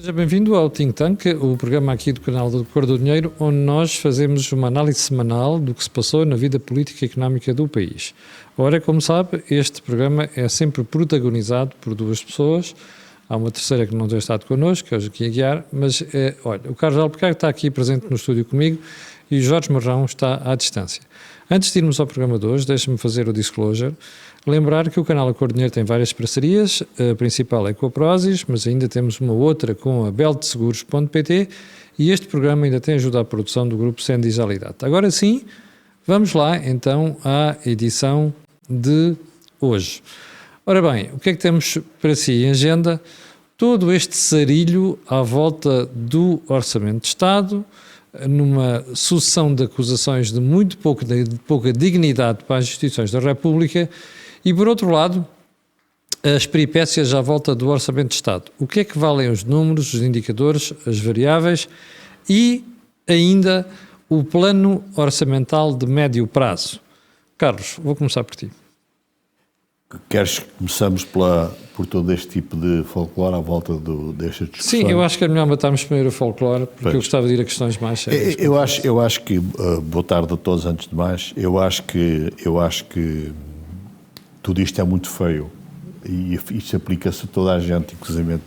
Seja bem-vindo ao Think Tank, o programa aqui do canal do Cor do Dinheiro, onde nós fazemos uma análise semanal do que se passou na vida política e económica do país. Ora, como sabe, este programa é sempre protagonizado por duas pessoas. Há uma terceira que não tem estado connosco, que é o Joaquim Aguiar, mas, olha, o Carlos Albuquerque está aqui presente no estúdio comigo e o Jorge Marrão está à distância. Antes de irmos ao programa de hoje, deixe-me fazer o disclosure. Lembrar que o canal A Cor do Dinheiro tem várias parcerias, a principal é com a Prozis, mas ainda temos uma outra com a beltseguros.pt e este programa ainda tem ajuda à produção do grupo Sendis Alidata. Agora sim, vamos lá então à edição de hoje. Ora bem, o que é que temos para si em agenda? Todo este sarilho à volta do Orçamento de Estado, numa sucessão de acusações de muito pouca dignidade para as instituições da República e, por outro lado, as peripécias à volta do Orçamento de Estado. O que é que valem os números, os indicadores, as variáveis e ainda o plano orçamental de médio prazo? Carlos, vou começar por ti. Queres que começamos por todo este tipo de folclore à volta destas discussões? Sim, eu acho que é melhor matarmos primeiro o folclore, porque eu gostava de ir a questões mais sérias. Eu acho que, boa tarde a todos antes de mais, eu acho que tudo isto é muito feio e isto aplica-se a toda a gente, inclusive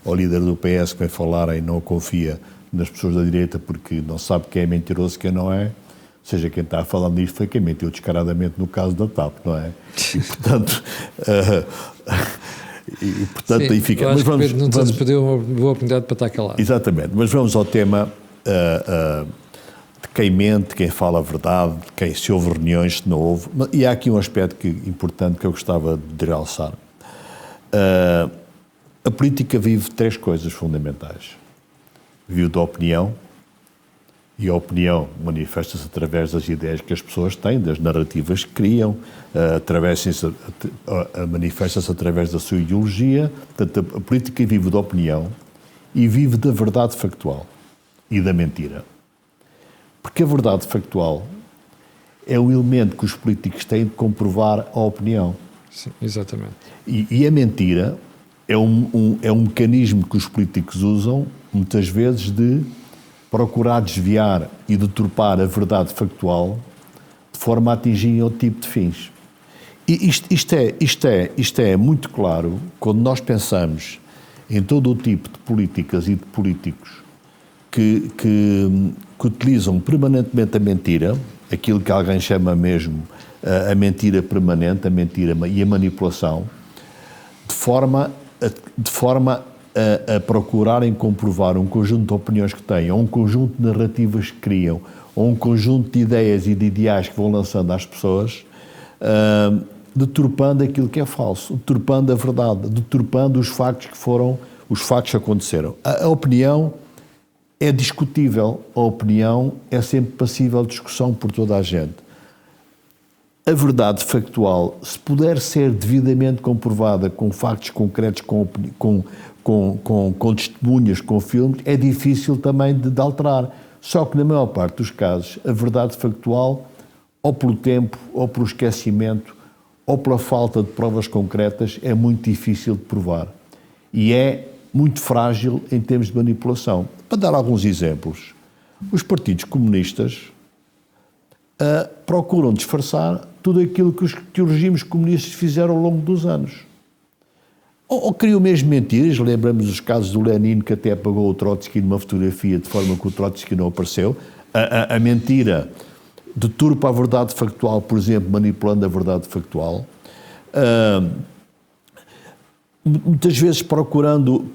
ao líder do PS que vem falar e não confia nas pessoas da direita porque não sabe quem é mentiroso e quem não é. Ou seja, quem está a falar disto foi quem mentiu descaradamente no caso da TAP, não é? E portanto, Sim, aí fica. Eu acho mas vamos, que Pedro Nunes perdeu uma boa oportunidade para estar calado. Exatamente, mas vamos ao tema de quem mente, quem fala a verdade, de quem se houve reuniões, se não houve. E há aqui um aspecto importante que eu gostava de realçar. A política vive três coisas fundamentais. Vive da opinião, e a opinião manifesta-se através das ideias que as pessoas têm, das narrativas que criam, manifesta-se através da sua ideologia. Portanto, a política vive da opinião e vive da verdade factual e da mentira. Porque a verdade factual é um elemento que os políticos têm de comprovar a opinião. Sim, exatamente. E a mentira é um mecanismo que os políticos usam, muitas vezes, de procurar desviar e deturpar a verdade factual de forma a atingir outro tipo de fins. E isto é muito claro quando nós pensamos em todo o tipo de políticas e de políticos que utilizam permanentemente a mentira, aquilo que alguém chama mesmo a mentira permanente, a mentira e a manipulação, de forma a procurarem comprovar um conjunto de opiniões que têm, ou um conjunto de narrativas que criam, ou um conjunto de ideias e de ideais que vão lançando às pessoas, deturpando aquilo que é falso, deturpando a verdade, deturpando os factos que aconteceram. A opinião é discutível, a opinião é sempre passível de discussão por toda a gente. A verdade factual, se puder ser devidamente comprovada com factos concretos, com testemunhas, com filmes, é difícil também de alterar. Só que, na maior parte dos casos, a verdade factual, ou pelo tempo, ou pelo esquecimento, ou pela falta de provas concretas, é muito difícil de provar. E é muito frágil em termos de manipulação. Para dar alguns exemplos, os partidos comunistas procuram disfarçar tudo aquilo que os regimes comunistas fizeram ao longo dos anos. Ou criam mesmo mentiras, lembramos os casos do Lenin, que até apagou o Trotsky numa fotografia de forma que o Trotsky não apareceu. A mentira deturpa a verdade factual, por exemplo, manipulando a verdade factual. Muitas vezes procurando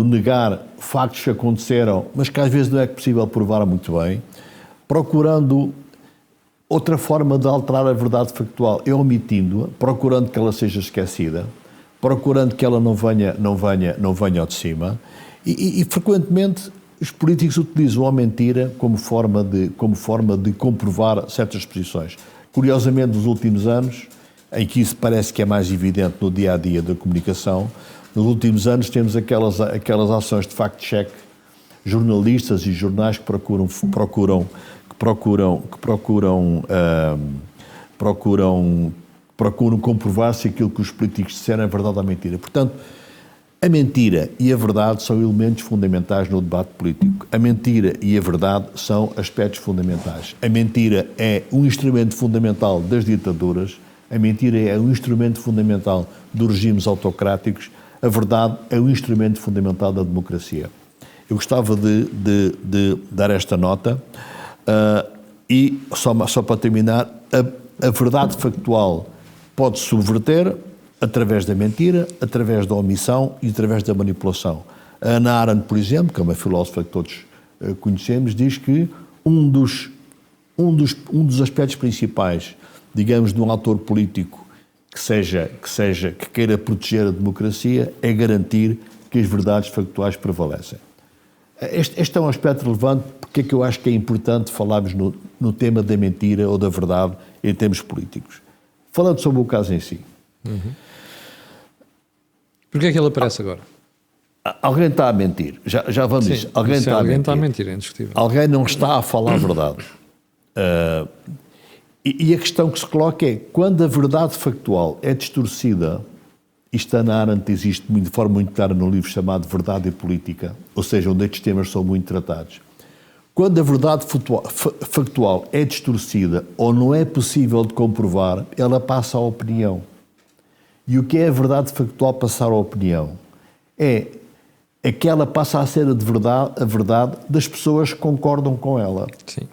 negar factos que aconteceram, mas que às vezes não é possível provar muito bem. Procurando outra forma de alterar a verdade factual é omitindo-a, procurando que ela seja esquecida, procurando que ela não venha ao de cima e frequentemente os políticos utilizam a mentira como forma de comprovar certas posições. Curiosamente, nos últimos anos, em que isso parece que é mais evidente no dia-a-dia da comunicação, nos últimos anos temos aquelas ações de fact-check, jornalistas e jornais que procuram comprovar se aquilo que os políticos disseram é verdade ou mentira. Portanto, A mentira e a verdade são elementos fundamentais no debate político. A mentira e a verdade são aspectos fundamentais. A mentira é um instrumento fundamental das ditaduras, a mentira é um instrumento fundamental dos regimes autocráticos, a verdade é um instrumento fundamental da democracia. Eu gostava de dar esta nota e, só para terminar, a verdade factual pode subverter através da mentira, através da omissão e através da manipulação. A Hannah Arendt, por exemplo, que é uma filósofa que todos conhecemos, diz que um dos aspectos principais, digamos, de um autor político que queira proteger a democracia é garantir que as verdades factuais prevalecem. Este é um aspecto relevante porque é que eu acho que é importante falarmos no tema da mentira ou da verdade em termos políticos. Falando sobre o caso em si. Porquê é que ele aparece agora? Alguém está a mentir. Já vamos dizer. Alguém está a mentir. É indiscutível. Alguém não está a falar a verdade. E a questão que se coloca é, quando a verdade factual é distorcida, isto Hannah Arendt existe de forma muito clara no livro chamado Verdade e Política, ou seja, onde estes temas são muito tratados. Quando a verdade factual é distorcida ou não é possível de comprovar, ela passa à opinião. E o que é a verdade factual passar à opinião? É que ela passa a ser a verdade das pessoas que concordam com ela. Sim.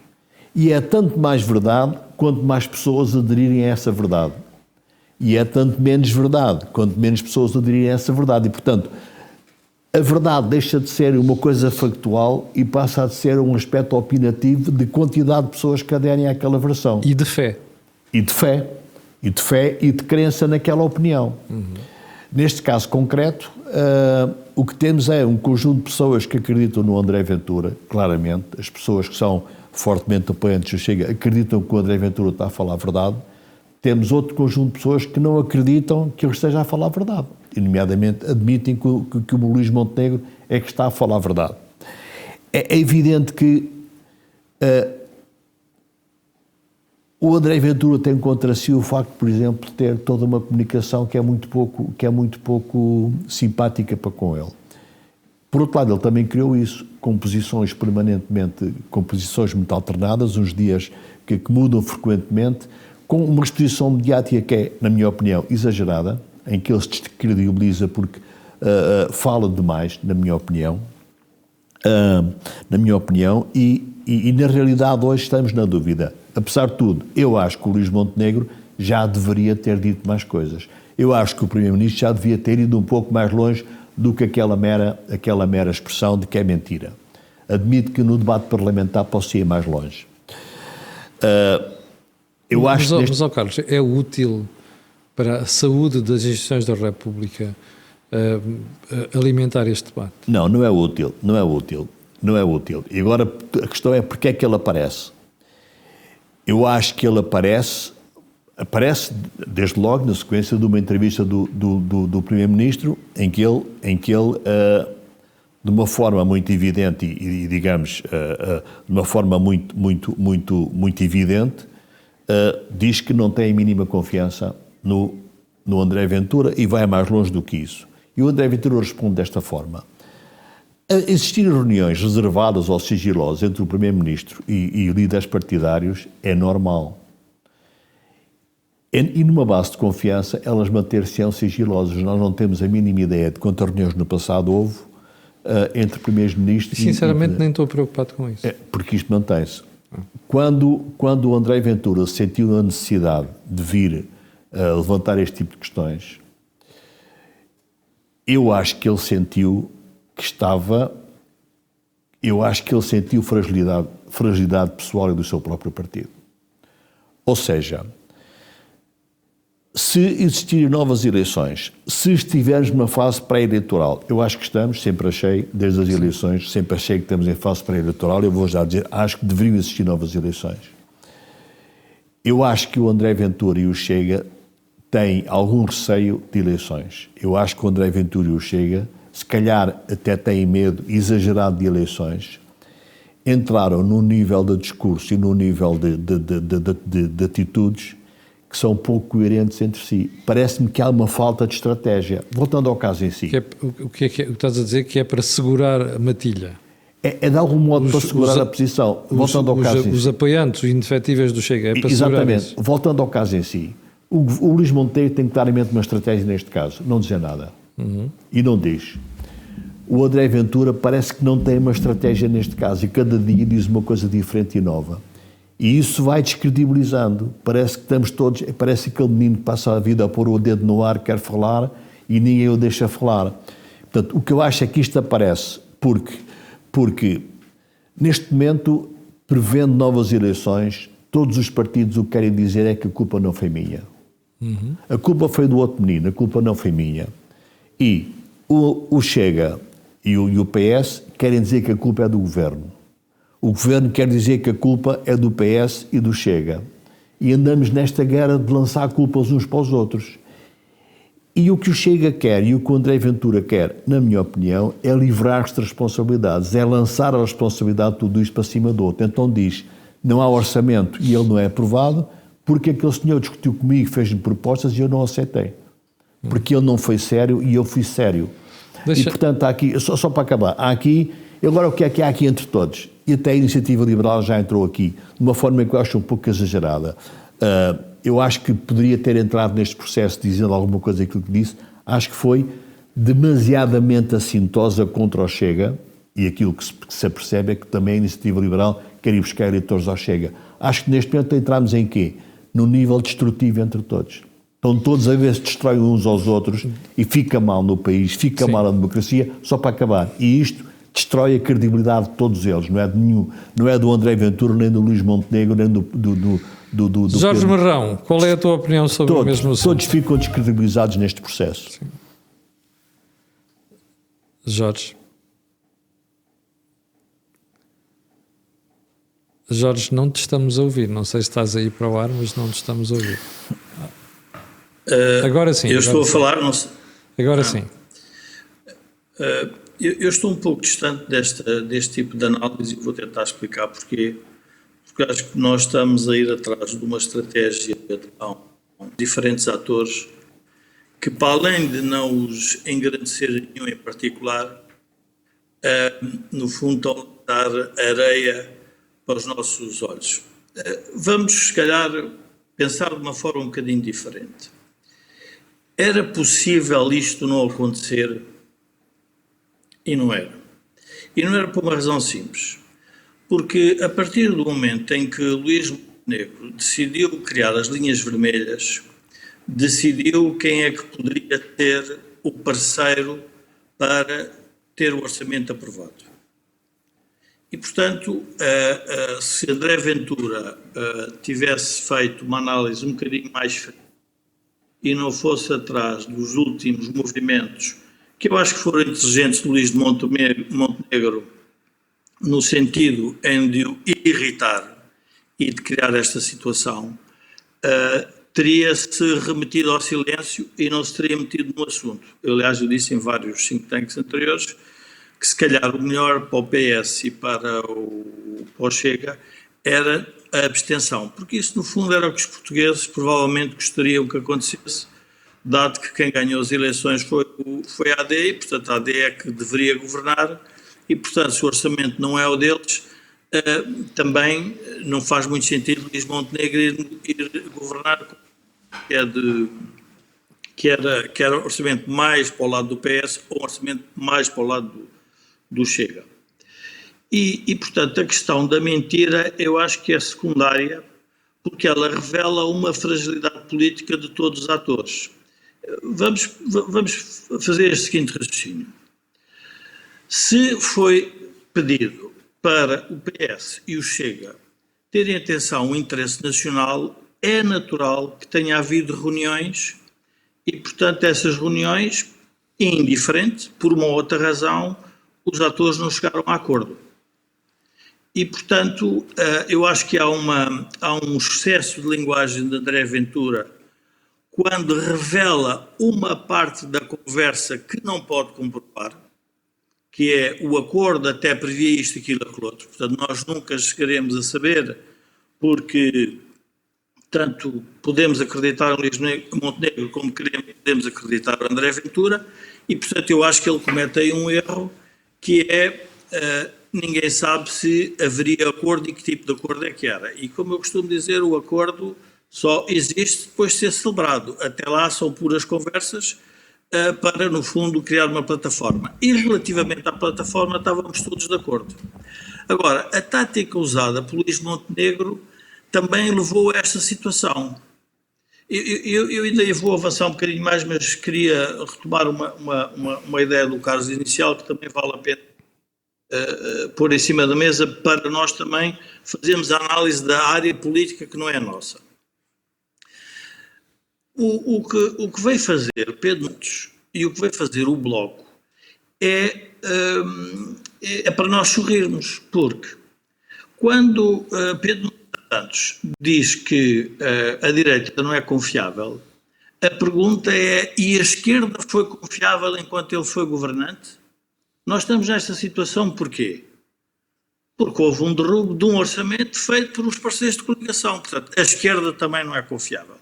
E é tanto mais verdade quanto mais pessoas aderirem a essa verdade. E é tanto menos verdade quanto menos pessoas aderirem a essa verdade. E, portanto, a verdade deixa de ser uma coisa factual e passa a ser um aspecto opinativo de quantidade de pessoas que aderem àquela versão. E de fé. E de fé. E de fé e de crença naquela opinião. Neste caso concreto, o que temos é um conjunto de pessoas que acreditam no André Ventura, claramente. As pessoas que são fortemente apoiantes do Chega acreditam que o André Ventura está a falar a verdade. Temos outro conjunto de pessoas que não acreditam que ele esteja a falar a verdade. E, nomeadamente, admitem que o Luís Montenegro é que está a falar a verdade. É evidente que o André Ventura tem contra si o facto, por exemplo, de ter toda uma comunicação que é muito pouco simpática para com ele. Por outro lado, ele também criou isso, com posições muito alternadas, uns dias que mudam frequentemente, com uma exposição mediática que é, na minha opinião, exagerada, em que ele se descredibiliza porque fala demais, na minha opinião, e na realidade hoje estamos na dúvida. Apesar de tudo, eu acho que o Luís Montenegro já deveria ter dito mais coisas. Eu acho que o Primeiro-Ministro já devia ter ido um pouco mais longe do que aquela mera expressão de que é mentira. Admito que no debate parlamentar posso ir mais longe. Eu acho mas, Carlos, é útil para a saúde das instituições da República alimentar este debate? Não é útil. E agora a questão é porque é que ele aparece. Eu acho que ele aparece desde logo na sequência de uma entrevista do Primeiro-Ministro em que ele de uma forma muito evidente e digamos, de uma forma muito evidente, diz que não tem a mínima confiança no André Ventura e vai mais longe do que isso. E o André Ventura responde desta forma. Existir reuniões reservadas ou sigilosas entre o Primeiro-Ministro e líderes partidários é normal. E numa base de confiança, elas manter-se-ão sigilosas. Nós não temos a mínima ideia de quantas reuniões no passado houve entre Primeiros-Ministros e... Sinceramente, nem estou preocupado com isso. Porque isto mantém-se. Quando o André Ventura sentiu a necessidade de vir levantar este tipo de questões, eu acho que ele sentiu fragilidade pessoal e do seu próprio partido. Ou seja, se existirem novas eleições, se estivermos numa fase pré-eleitoral, eu acho que estamos, sempre achei, desde as eleições, sempre achei que estamos em fase pré-eleitoral, eu vou já dizer, acho que deveriam existir novas eleições. Eu acho que o André Ventura e o Chega têm algum receio de eleições. Eu acho que o André Ventura e o Chega, se calhar até têm medo exagerado de eleições, entraram num nível de discurso e num nível de atitudes que são pouco coerentes entre si. Parece-me que há uma falta de estratégia. Voltando ao caso em si. O que estás a dizer que é para segurar a matilha? É de algum modo para segurar a posição. Voltando ao caso em si. Os apoiantes, os indefetíveis do Chega, é para segurar isso. Voltando ao caso em si. O Luís Montenegro tem claramente uma estratégia neste caso. Não dizer nada. E não diz. O André Ventura parece que não tem uma estratégia neste caso e cada dia diz uma coisa diferente e nova. E isso vai descredibilizando. Parece que estamos todos... Parece aquele menino que passa a vida a pôr o dedo no ar, quer falar, e ninguém o deixa falar. Portanto, o que eu acho é que isto aparece porque neste momento, prevendo novas eleições, todos os partidos o que querem dizer é que a culpa não foi minha. A culpa foi do outro menino, a culpa não foi minha. E o Chega e o PS querem dizer que a culpa é do Governo. O Governo quer dizer que a culpa é do PS e do Chega. E andamos nesta guerra de lançar culpas uns para os outros. E o que o Chega quer e o que o André Ventura quer, na minha opinião, é livrar-se de responsabilidades, é lançar a responsabilidade de tudo isto para cima do outro. Então diz, não há orçamento e ele não é aprovado, porque aquele senhor discutiu comigo, fez-me propostas e eu não aceitei. Porque ele não foi sério e eu fui sério. E portanto há aqui, só para acabar, há aqui, agora o que é que há aqui entre todos? E até a Iniciativa Liberal já entrou aqui, de uma forma que eu acho um pouco exagerada. Eu acho que poderia ter entrado neste processo dizendo alguma coisa aquilo que disse, acho que foi demasiadamente assintosa contra o Chega, e aquilo que se apercebe é que também a Iniciativa Liberal quer ir buscar eleitores ao Chega. Acho que neste momento entramos em quê? Num nível destrutivo entre todos. Estão todos a ver se destroem uns aos outros e fica mal no país, fica mal a democracia, só para acabar. E isto destrói a credibilidade de todos eles, não é de nenhum, não é do André Ventura, nem do Luís Montenegro, nem do Jorge Pedro. Marrão, qual é a tua opinião sobre o mesmo assunto? Todos ficam descredibilizados neste processo. Sim. Jorge, não te estamos a ouvir. Não sei se estás aí para o ar, mas não te estamos a ouvir. Agora sim. Eu estou sim. a falar, não sei. Agora sim. Eu estou um pouco distante deste tipo de análise e vou tentar explicar porquê. Porque acho que nós estamos a ir atrás de uma estratégia de diferentes atores que, para além de não os engrandecer nenhum em particular, no fundo estão a dar areia para os nossos olhos. Vamos, se calhar, pensar de uma forma um bocadinho diferente. Era possível isto não acontecer? E não era. E não era por uma razão simples. Porque a partir do momento em que Luís Montenegro decidiu criar as linhas vermelhas, decidiu quem é que poderia ter o parceiro para ter o orçamento aprovado. E, portanto, se André Ventura tivesse feito uma análise um bocadinho mais fria e não fosse atrás dos últimos movimentos, que eu acho que foram inteligentes de Luís de Montenegro, no sentido de o irritar e de criar esta situação, teria-se remetido ao silêncio e não se teria metido no assunto. Aliás, eu disse em vários think tanks anteriores que se calhar o melhor para o PS e para o Chega era a abstenção, porque isso no fundo era o que os portugueses provavelmente gostariam que acontecesse, dado que quem ganhou as eleições foi a AD e, portanto, a AD é que deveria governar e, portanto, se o orçamento não é o deles, também não faz muito sentido Luís Montenegro ir governar, que era orçamento mais para o lado do PS ou orçamento mais para o lado do Chega. E, portanto, a questão da mentira eu acho que é secundária, porque ela revela uma fragilidade política de todos os atores. Vamos fazer este seguinte raciocínio. Se foi pedido para o PS e o Chega terem atenção ao interesse nacional, é natural que tenha havido reuniões e, portanto, essas reuniões, indiferente, por uma ou outra razão, os atores não chegaram a acordo. E, portanto, eu acho que há um excesso de linguagem de André Ventura quando revela uma parte da conversa que não pode comprovar, que é o acordo até previa isto, aquilo, aquilo outro. Portanto, nós nunca chegaremos a saber, porque Tanto podemos acreditar em Luís Montenegro como podemos acreditar em André Ventura, e portanto eu acho que ele comete aí um erro, que é ninguém sabe se haveria acordo e que tipo de acordo é que era. E como eu costumo dizer, o acordo só existe depois de ser celebrado. Até lá são puras conversas para, no fundo, criar uma plataforma. E relativamente à plataforma estávamos todos de acordo. Agora, a tática usada por Luís Montenegro também levou a esta situação. Eu ainda vou avançar um bocadinho mais, mas queria retomar uma ideia do Carlos inicial, que também vale a pena pôr em cima da mesa para nós também fazermos a análise da área política que não é a nossa. O que veio fazer Pedro Nunes e o que veio fazer o Bloco é para nós sorrirmos, porque quando Pedro Santos diz que a direita não é confiável, a pergunta é: e a esquerda foi confiável enquanto ele foi governante? Nós estamos nesta situação porquê? Porque houve um derrubo de um orçamento feito por os parceiros de coligação. Portanto, a esquerda também não é confiável.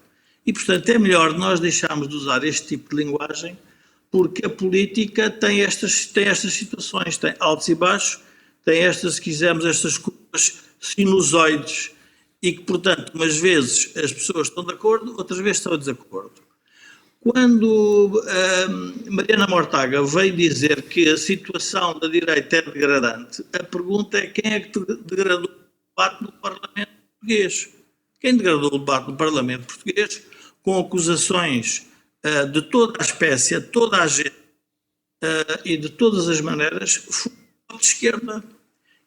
E, portanto, é melhor nós deixarmos de usar este tipo de linguagem, porque a política tem estas situações, tem altos e baixos, tem estas, se quisermos, estas curvas sinusoides, e que, portanto, umas vezes as pessoas estão de acordo, outras vezes estão em desacordo. Quando Mariana Mortágua veio dizer que a situação da direita é degradante, a pergunta é: quem é que degradou o debate no Parlamento português? Quem degradou o debate no Parlamento português com acusações de toda a espécie, de toda a gente e de todas as maneiras, foi de esquerda.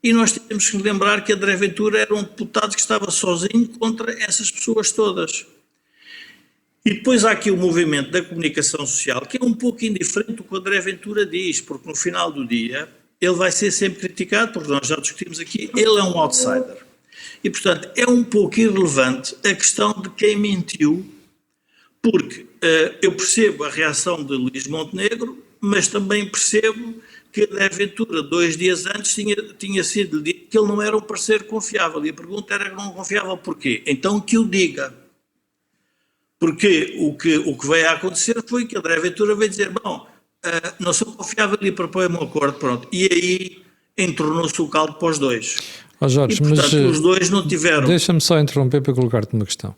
E nós temos que lembrar que André Ventura era um deputado que estava sozinho contra essas pessoas todas. E depois há aqui o movimento da comunicação social, que é um pouco indiferente do que o André Ventura diz, porque no final do dia ele vai ser sempre criticado, porque nós já discutimos aqui, ele é um outsider. E, portanto, é um pouco irrelevante a questão de quem mentiu, porque eu percebo a reação de Luís Montenegro, mas também percebo que André Ventura, 2 dias antes, tinha sido dito que ele não era um parceiro confiável. E a pergunta era: não confiável porquê? Então que o diga. Porque o que veio a acontecer foi que André Ventura veio dizer: bom, não sou confiável e proponho um acordo, pronto. E aí entornou-se o caldo para os dois. Jorge, e, portanto, mas os dois não tiveram... Deixa-me só interromper para colocar-te uma questão.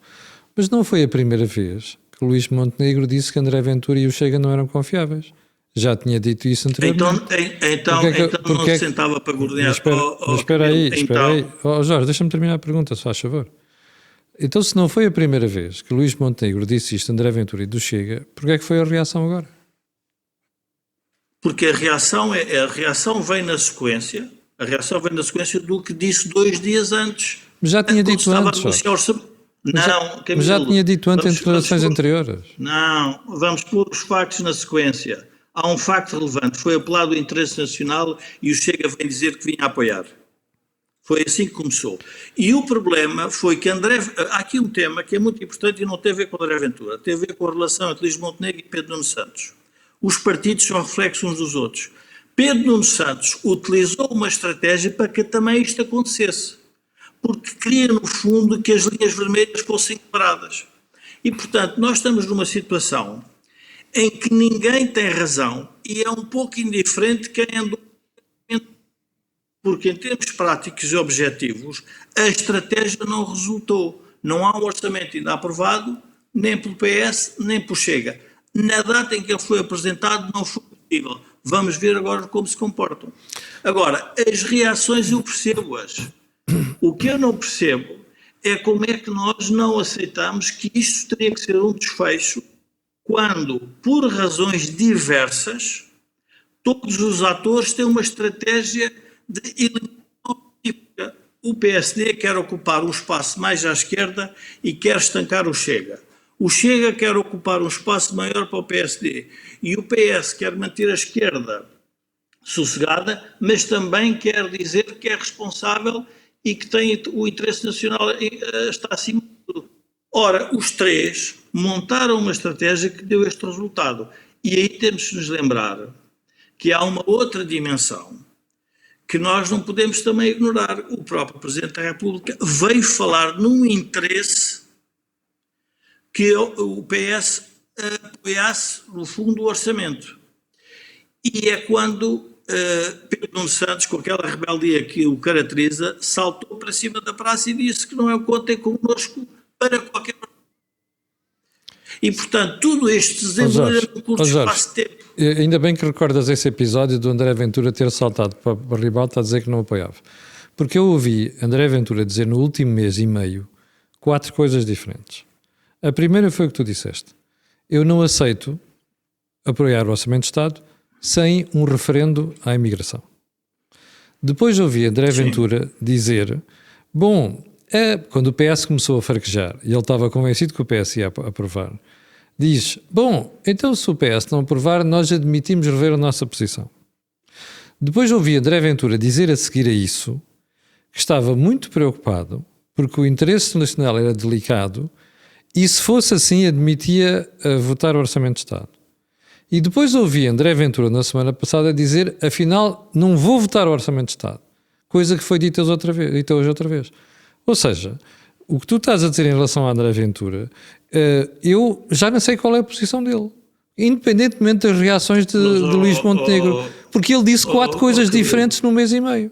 Mas não foi a primeira vez que Luís Montenegro disse que André Ventura e o Chega não eram confiáveis. Já tinha dito isso anteriormente. Então não se sentava para coordenar. Espera aí. Jorge, deixa-me terminar a pergunta, se faz favor. Então, se não foi a primeira vez que Luís Montenegro disse isto, André Ventura e do Chega, porquê é que foi a reação agora? Porque a reação vem na sequência. A reação vem na sequência do que disse 2 dias antes. Mas já tinha dito antes. Mas já tinha dito antes em declarações anteriores. Não, vamos pôr os factos na sequência. Há um facto relevante. Foi apelado o interesse nacional e o Chega vem dizer que vinha apoiar. Foi assim que começou. E o problema foi que há aqui um tema que é muito importante e não tem a ver com André Ventura, tem a ver com a relação entre Luís Montenegro e Pedro Nuno Santos. Os partidos são reflexos uns dos outros. Pedro Nuno Santos utilizou uma estratégia para que também isto acontecesse, porque queria, no fundo, que as linhas vermelhas fossem quebradas. E, portanto, nós estamos numa situação em que ninguém tem razão e é um pouco indiferente quem andou. Porque, em termos práticos e objetivos, a estratégia não resultou. Não há um orçamento ainda aprovado, nem pelo PS, nem pelo Chega. Na data em que ele foi apresentado, não foi possível. Vamos ver agora como se comportam. Agora, as reações eu percebo-as. O que eu não percebo é como é que nós não aceitamos que isto teria que ser um desfecho quando, por razões diversas, todos os atores têm uma estratégia de eliminação política. O PSD quer ocupar um espaço mais à esquerda e quer estancar o Chega. O Chega quer ocupar um espaço maior para o PSD. E o PS quer manter a esquerda sossegada, mas também quer dizer que é responsável e que tem o interesse nacional, está acima de tudo. Ora, os três montaram uma estratégia que deu este resultado. E aí temos que nos lembrar que há uma outra dimensão que nós não podemos também ignorar. O próprio Presidente da República veio falar num interesse que o PS apoiasse, no fundo, o orçamento. E é quando Pedro Nuno Santos, com aquela rebeldia que o caracteriza, saltou para cima da praça e disse que não é o contem connosco para qualquer... E, portanto, tudo este desenvolvimento num curto espaço de tempo. Ainda bem que recordas esse episódio do André Ventura ter saltado para a ribalta a dizer que não apoiava. Porque eu ouvi André Ventura dizer no último mês e meio 4 coisas diferentes. A primeira foi o que tu disseste. Eu não aceito apoiar o Orçamento de Estado sem um referendo à imigração. Depois ouvi André Ventura dizer, bom, quando o PS começou a fraquejar e ele estava convencido que o PS ia aprovar, diz, bom, então se o PS não aprovar, nós admitimos rever a nossa posição. Depois ouvi André Ventura dizer a seguir a isso que estava muito preocupado porque o interesse nacional era delicado e se fosse assim admitia votar o Orçamento de Estado. E depois ouvi André Ventura na semana passada dizer, afinal, não vou votar o Orçamento de Estado. Coisa que foi dita hoje outra vez. Ou seja, o que tu estás a dizer em relação a André Ventura, eu já não sei qual é a posição dele. Independentemente das reações de Luís Montenegro. Porque ele disse 4 coisas diferentes num mês e meio.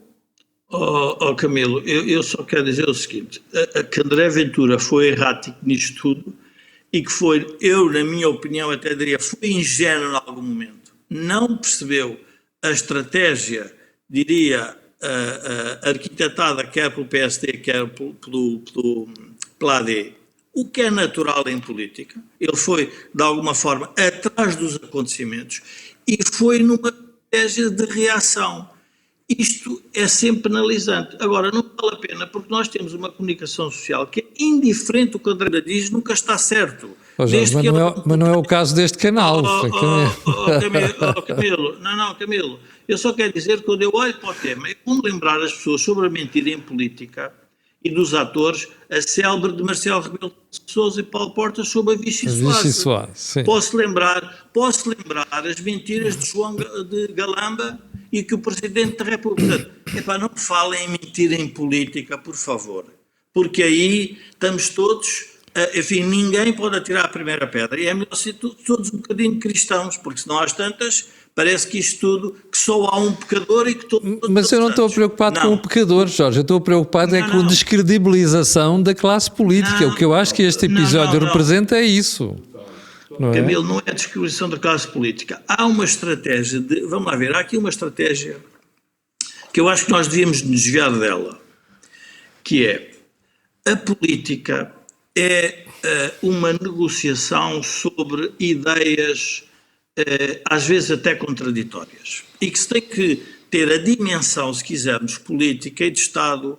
Camilo, eu só quero dizer o seguinte, que André Ventura foi errático nisto tudo e que foi, eu na minha opinião até diria, foi ingênuo em algum momento. Não percebeu a estratégia, diria, arquitetada quer pelo PSD, quer pela AD, o que é natural em política. Ele foi, de alguma forma, atrás dos acontecimentos e foi numa estratégia de reação. Isto é sempre penalizante. Agora, não vale a pena, porque nós temos uma comunicação social que é indiferente do que o André diz, nunca está certo. Jorge, mas não é o caso deste canal. Camilo, eu só quero dizer que quando eu olho para o tema, eu vou lembrar as pessoas sobre a mentira em política e dos atores, a célebre de Marcelo Rebelo de Sousa e Paulo Portas sobre a Vichy Soares. Posso lembrar as mentiras de João de Galamba e que o Presidente da República... não falem em mentira em política, por favor, porque aí estamos todos... enfim, ninguém pode atirar a primeira pedra e é melhor ser todos um bocadinho cristãos, porque senão às tantas parece que isto tudo, que só há um pecador e que todos... Mas eu não estou preocupado com o pecador, Jorge, eu estou preocupado com a descredibilização da classe política. O que eu acho que este episódio representa é isso. Não é? Camilo, não é a descrição da classe política. Há uma estratégia vamos lá ver, há aqui uma estratégia que eu acho que nós devíamos desviar dela, que é a política é uma negociação sobre ideias às vezes até contraditórias e que se tem que ter a dimensão, se quisermos, política e de Estado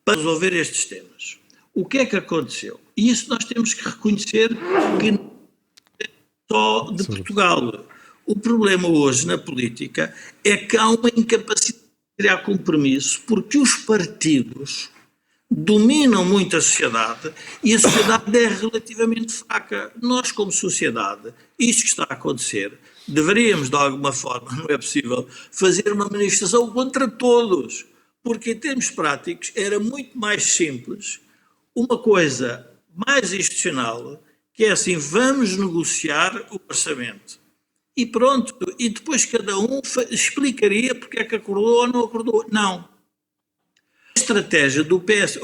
para resolver estes temas. O que é que aconteceu? E isso nós temos que reconhecer que não é só de Portugal. O problema hoje na política é que há uma incapacidade de criar compromisso porque os partidos dominam muito a sociedade e a sociedade é relativamente fraca. Nós, como sociedade, isto que está a acontecer, deveríamos, de alguma forma, não é possível, fazer uma manifestação contra todos, porque em termos práticos era muito mais simples, uma coisa mais institucional, que é assim, vamos negociar o orçamento. E pronto, e depois cada um explicaria porque é que acordou ou não acordou. Não. A estratégia do PS,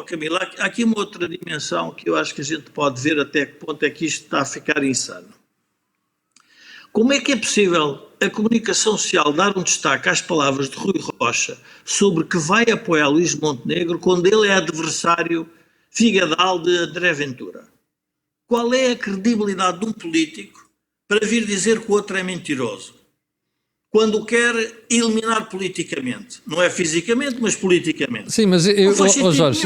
Camila, há aqui uma outra dimensão que eu acho que a gente pode ver até que ponto é que isto está a ficar insano. Como é que é possível a comunicação social dar um destaque às palavras de Rui Rocha sobre que vai apoiar Luís Montenegro quando ele é adversário figadal de André Ventura? Qual é a credibilidade de um político para vir dizer que o outro é mentiroso? Quando o quer eliminar politicamente. Não é fisicamente, mas politicamente. Sim, mas eu Jorge,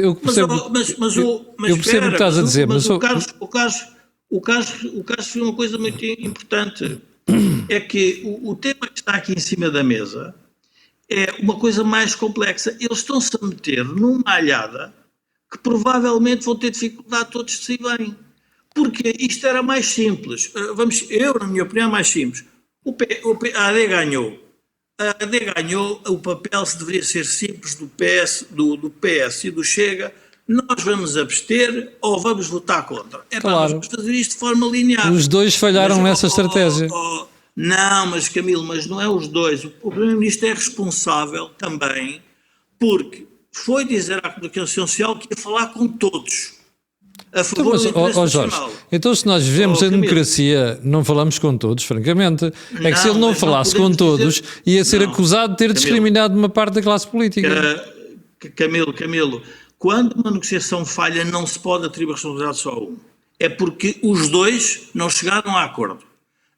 eu percebo o que estás a dizer. Mas o Carlos foi uma coisa muito importante. É que o tema que está aqui em cima da mesa é uma coisa mais complexa. Eles estão-se a meter numa alhada que provavelmente vão ter dificuldade todos de se bem. Porque isto era mais simples. Na minha opinião, é mais simples. A AD ganhou. A AD ganhou, o papel se deveria ser simples do PS e do Chega, nós vamos abster ou vamos votar contra. Claro. Nós vamos fazer isto de forma linear. Os dois falharam nessa estratégia. Não, mas Camilo, mas não é os dois. O Primeiro-Ministro é responsável também porque foi dizer à comunicação social que ia falar com todos. A favor do interesse nacional. Jorge, então se nós vivemos em democracia, não falamos com todos, francamente. É que se ele não falasse com todos, ia ser acusado de ter discriminado uma parte da classe política. Camilo, quando uma negociação falha, não se pode atribuir responsabilidade só a um. É porque os dois não chegaram a acordo.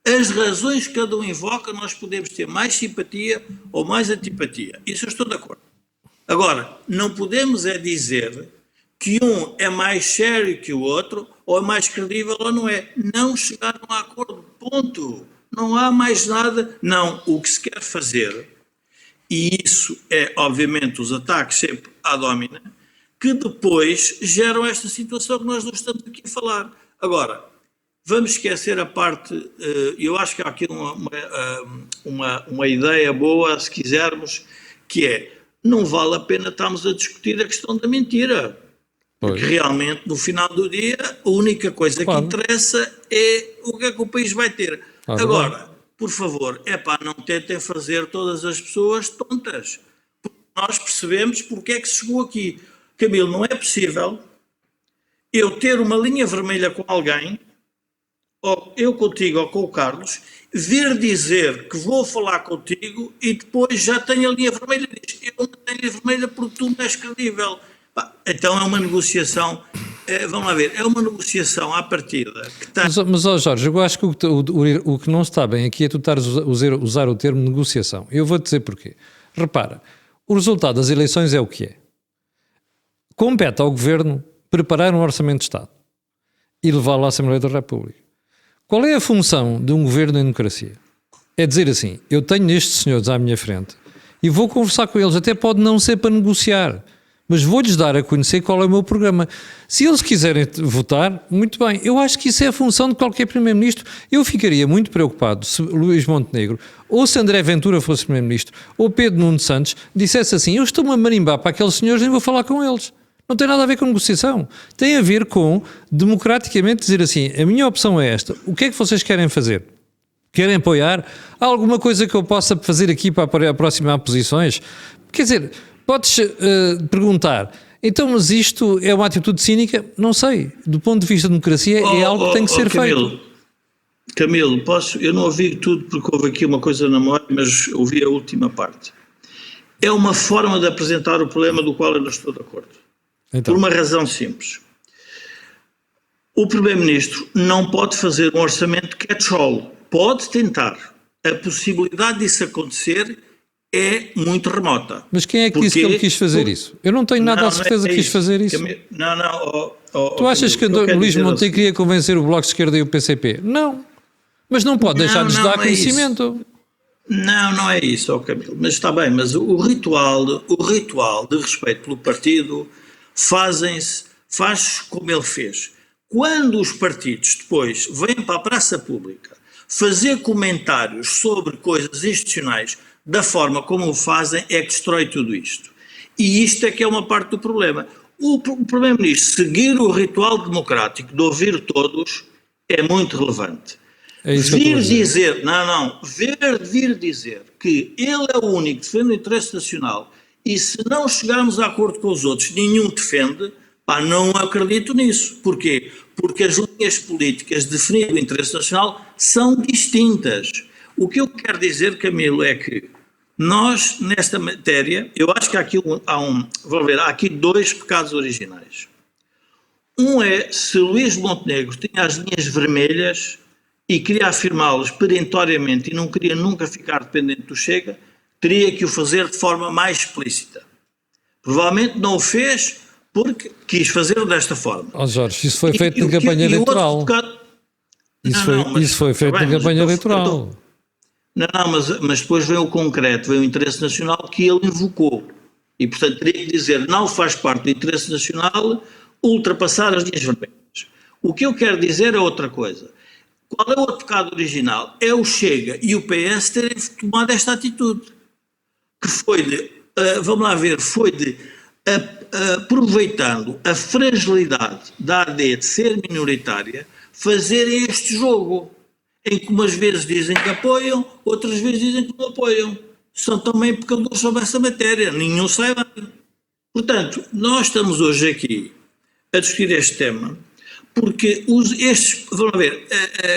As razões que cada um invoca, nós podemos ter mais simpatia ou mais antipatia. Isso eu estou de acordo. Agora, não podemos é dizer que um é mais sério que o outro, ou é mais credível ou não é. Não chegaram a acordo, ponto. Não há mais nada. Não, o que se quer fazer, e isso é, obviamente, os ataques sempre à domina, que depois geram esta situação que nós não estamos aqui a falar. Agora, vamos esquecer a parte, eu acho que há aqui uma ideia boa, se quisermos, que é, não vale a pena estarmos a discutir a questão da mentira. Porque realmente, no final do dia, a única coisa que interessa é o que é que o país vai ter. Agora, por favor, não tentem fazer todas as pessoas tontas. Porque nós percebemos porque é que se chegou aqui. Camilo, não é possível eu ter uma linha vermelha com alguém, ou eu contigo ou com o Carlos, vir dizer que vou falar contigo e depois já tenho a linha vermelha e diz, eu não tenho a linha vermelha porque tu não és credível. Então é uma negociação, vamos lá ver, é uma negociação à partida. Que está... Mas Jorge, eu acho que o que não está bem aqui é tu estares a usar o termo negociação. Eu vou-te dizer porquê. Repara, o resultado das eleições é o que é. Compete ao Governo preparar um orçamento de Estado e levá-lo à Assembleia da República. Qual é a função de um Governo em democracia? É dizer assim, eu tenho estes senhores à minha frente e vou conversar com eles, até pode não ser para negociar, mas vou-lhes dar a conhecer qual é o meu programa. Se eles quiserem votar, muito bem. Eu acho que isso é a função de qualquer Primeiro-Ministro. Eu ficaria muito preocupado se Luís Montenegro, ou se André Ventura fosse Primeiro-Ministro, ou Pedro Nuno Santos, dissesse assim, eu estou-me a marimbar para aqueles senhores e nem vou falar com eles. Não tem nada a ver com negociação. Tem a ver com, democraticamente, dizer assim, a minha opção é esta. O que é que vocês querem fazer? Querem apoiar? Há alguma coisa que eu possa fazer aqui para aproximar posições? Quer dizer... Podes perguntar, então, mas isto é uma atitude cínica? Não sei. Do ponto de vista da democracia, é algo que tem que ser feito. Camilo, eu não ouvi tudo porque houve aqui uma coisa na memória, mas ouvi a última parte. É uma forma de apresentar o problema do qual eu não estou de acordo. Então. Por uma razão simples. O Primeiro-Ministro não pode fazer um orçamento catch-all. Pode tentar. A possibilidade disso acontecer é muito remota. Mas quem é que disse que ele quis fazer isso? Eu não tenho nada a certeza que quis fazer isso. Tu achas que o Luís Montenegro queria convencer o Bloco de Esquerda e o PCP? Não. Mas não pode deixar de dar conhecimento. Não é isso, Camilo. Mas está bem, mas o ritual de respeito pelo partido faz como ele fez. Quando os partidos depois vêm para a praça pública fazer comentários sobre coisas institucionais da forma como o fazem, é que destrói tudo isto. E isto é que é uma parte do problema. O Primeiro-Ministro seguir o ritual democrático de ouvir todos é muito relevante. É isso vir dizer que ele é o único que defende o interesse nacional e se não chegarmos a acordo com os outros, nenhum defende, não acredito nisso. Porquê? Porque as linhas políticas de definir o interesse nacional são distintas. O que eu quero dizer, Camilo, é que nós, nesta matéria, eu acho que há aqui dois pecados originais. Um é se Luís Montenegro tinha as linhas vermelhas e queria afirmá-las perentoriamente e não queria nunca ficar dependente do Chega, teria que o fazer de forma mais explícita. Provavelmente não o fez porque quis fazer desta forma. Jorge, isso foi feito na campanha eleitoral. Isso foi feito na campanha eleitoral. Mas depois vem o concreto, vem o interesse nacional que ele invocou. E, portanto, teria que dizer, não faz parte do interesse nacional ultrapassar as linhas vermelhas. O que eu quero dizer é outra coisa. Qual é o outro pecado original? É o Chega e o PS terem tomado esta atitude. Que foi de, aproveitando a fragilidade da AD de ser minoritária, fazerem este jogo, em que umas vezes dizem que apoiam, outras vezes dizem que não apoiam. São também pecadores sobre essa matéria, nenhum sai bem. Portanto, nós estamos hoje aqui a discutir este tema porque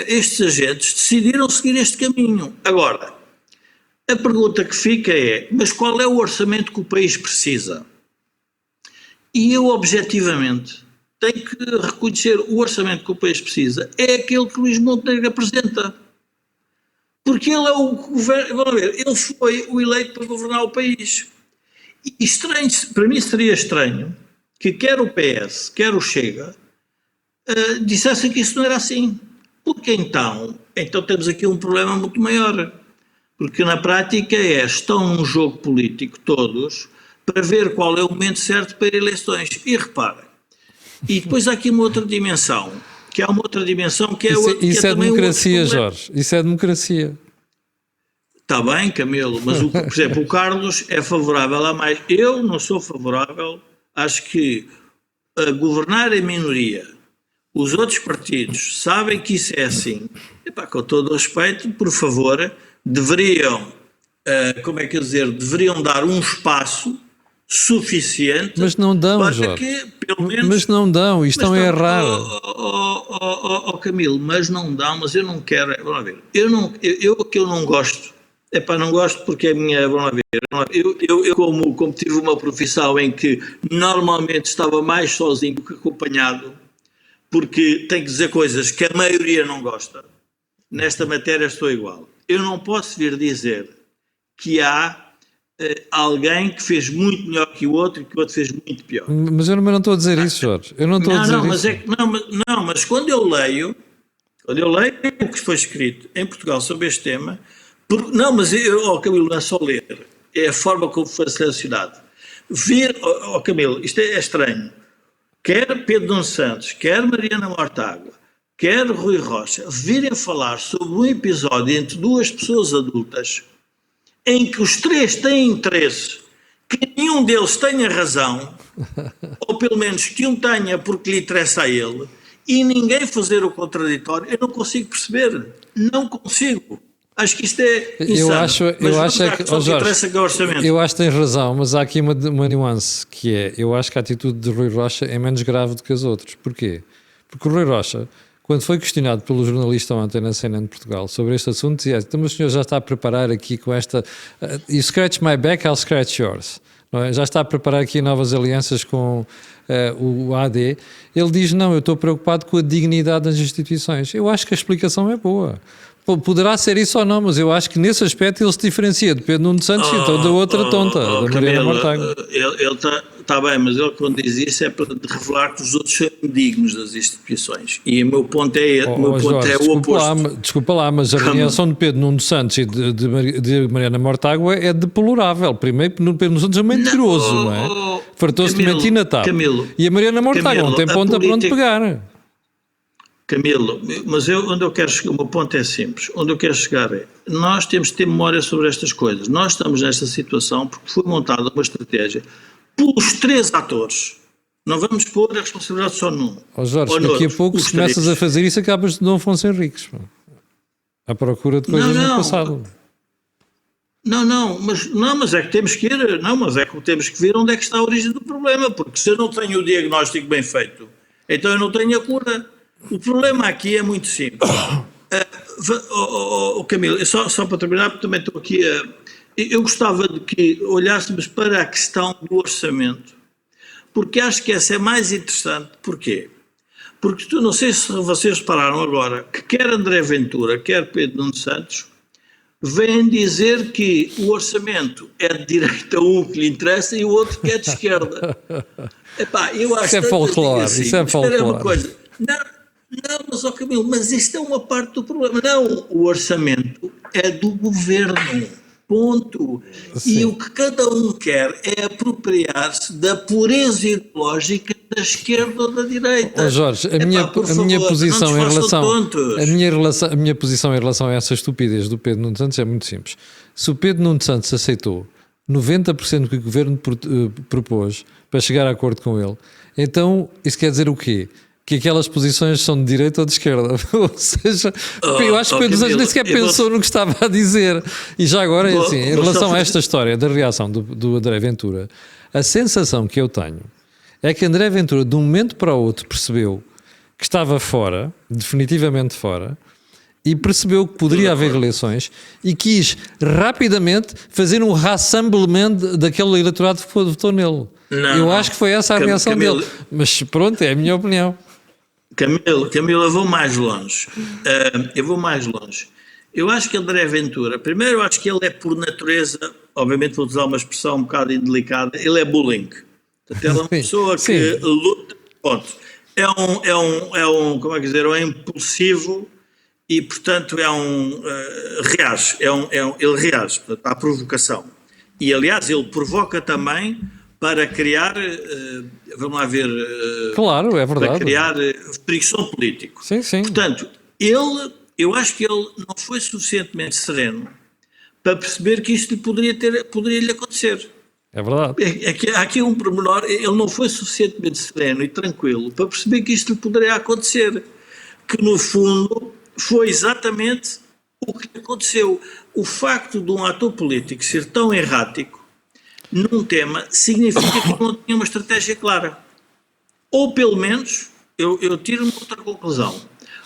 estes agentes decidiram seguir este caminho. Agora, a pergunta que fica é, mas qual é o orçamento que o país precisa? E eu, objetivamente, tenho que reconhecer o orçamento que o país precisa é aquele que Luís Montenegro apresenta. Porque ele é o governo, vamos ver, ele foi o eleito para governar o país. E estranho, para mim seria estranho que quer o PS, quer o Chega, dissessem que isso não era assim. Porque então temos aqui um problema muito maior. Porque na prática estão num jogo político todos para ver qual é o momento certo para eleições. E reparem, e depois há aqui uma outra dimensão, que é Isso é democracia, Jorge, isso é democracia. Está bem, Camilo, mas, por exemplo, o Carlos é favorável a mais. Eu não sou favorável, acho que a governar em minoria, os outros partidos sabem que isso é assim. Epá, com todo o respeito, por favor, deveriam dar um espaço suficiente. Mas não dão, para Jorge. que, pelo menos, mas não dão, isto estão a errar. Camilo, mas não dão, mas eu não quero. Vamos ver, eu não gosto. Não gosto porque a minha. Vamos ver. Eu como tive uma profissão em que normalmente estava mais sozinho do que acompanhado, porque tenho que dizer coisas que a maioria não gosta. Nesta matéria estou igual. Eu não posso vir dizer que há alguém que fez muito melhor que o outro e que o outro fez muito pior. Mas eu não estou a dizer isso, Jorge. Eu não estou a dizer isso. Mas quando eu leio o que foi escrito em Portugal sobre este tema, Camilo, não é só ler, é a forma como foi selecionado. Camilo, isto é estranho. Quer Pedro Nuno Santos, quer Mariana Mortágua, quer Rui Rocha, virem falar sobre um episódio entre duas pessoas adultas em que os três têm interesse, que nenhum deles tenha razão, ou pelo menos que um tenha porque lhe interessa a ele, e ninguém fazer o contraditório, eu não consigo perceber. Não consigo. Acho que isto é insano. Eu acho que tens razão, mas há aqui uma nuance, que é, eu acho que a atitude de Rui Rocha é menos grave do que as outras. Porquê? Porque o Rui Rocha, quando foi questionado pelo jornalista ontem na CNN de Portugal sobre este assunto, dizia, então o senhor já está a preparar aqui com esta... you scratch my back, I'll scratch yours. Não é? Já está a preparar aqui novas alianças com o AD. Ele diz, não, eu estou preocupado com a dignidade das instituições. Eu acho que a explicação é boa. Poderá ser isso ou não, mas eu acho que nesse aspecto ele se diferencia de Pedro Nuno Santos e então da outra tonta, da Mariana Mortágua. Ele está bem, mas ele quando diz isso é para revelar que os outros são dignos das instituições. E o meu ponto é, o oposto. Desculpa lá, mas a reação de Pedro Nuno Santos e de Mariana Mortágua é deplorável. Primeiro, Pedro Nuno Santos é um mentiroso, não é? Fartou-se de mentir na TAP. E a Mariana Mortágua não tem ponta para onde pegar. Camilo, mas onde eu quero chegar, o meu ponto é simples, onde eu quero chegar é, nós temos de ter memória sobre estas coisas, nós estamos nesta situação porque foi montada uma estratégia pelos três atores, não vamos pôr a responsabilidade só num. Jorge, daqui a pouco se começas a fazer isso acabas de Dom Afonso Henriques, à procura de coisas no passado. Mas é que temos que ir, temos que ver onde é que está a origem do problema, porque se eu não tenho o diagnóstico bem feito, então eu não tenho a cura. O problema aqui é muito simples. Camilo, só para terminar, porque também estou aqui eu gostava de que olhássemos para a questão do orçamento, porque acho que essa é mais interessante. Porquê? Porque não sei se vocês repararam agora, que quer André Ventura, quer Pedro Nuno Santos, vêm dizer que o orçamento é de direita um que lhe interessa e o outro que é de esquerda. Eu acho isso é folclore, assim, isso é folclore. Uma coisa. Não, mas Camilo, mas isto é uma parte do problema. Não, o orçamento é do governo, ponto. Sim. E o que cada um quer é apropriar-se da pureza ideológica da esquerda ou da direita. Jorge, a minha posição em relação a essa estupidez do Pedro Nuno Santos é muito simples. Se o Pedro Nuno Santos aceitou 90% que o governo propôs para chegar a acordo com ele, então isso quer dizer o quê? Que aquelas posições são de direita ou de esquerda. Ou seja, eu acho que Pedro Santos nem sequer pensou no que estava a dizer. E já agora, assim, em relação a esta história da reação do André Ventura, a sensação que eu tenho é que André Ventura, de um momento para o outro, percebeu que estava fora, definitivamente fora, e percebeu que poderia haver eleições e quis rapidamente fazer um rassemblement daquele eleitorado que votou nele. Eu acho que foi essa a reação dele. Mas pronto, é a minha opinião. Camilo, eu vou mais longe. Eu acho que André Ventura, primeiro eu acho que ele é por natureza, obviamente vou usar uma expressão um bocado indelicada, ele é bullying. Portanto, ele é uma pessoa que luta, ponto. Como é que dizer, é impulsivo e, portanto, reage. Ele reage, portanto, à provocação. E, aliás, ele provoca também para criar, vamos lá ver... Claro, é verdade. Para criar fricção político. Sim. Portanto, eu acho que ele não foi suficientemente sereno para perceber que isto poderia lhe acontecer. É verdade. Há aqui um pormenor, ele não foi suficientemente sereno e tranquilo para perceber que isto lhe poderia acontecer. Que, no fundo, foi exatamente o que aconteceu. O facto de um ator político ser tão errático num tema significa que não tinha uma estratégia clara. Ou, pelo menos, eu tiro-me outra conclusão.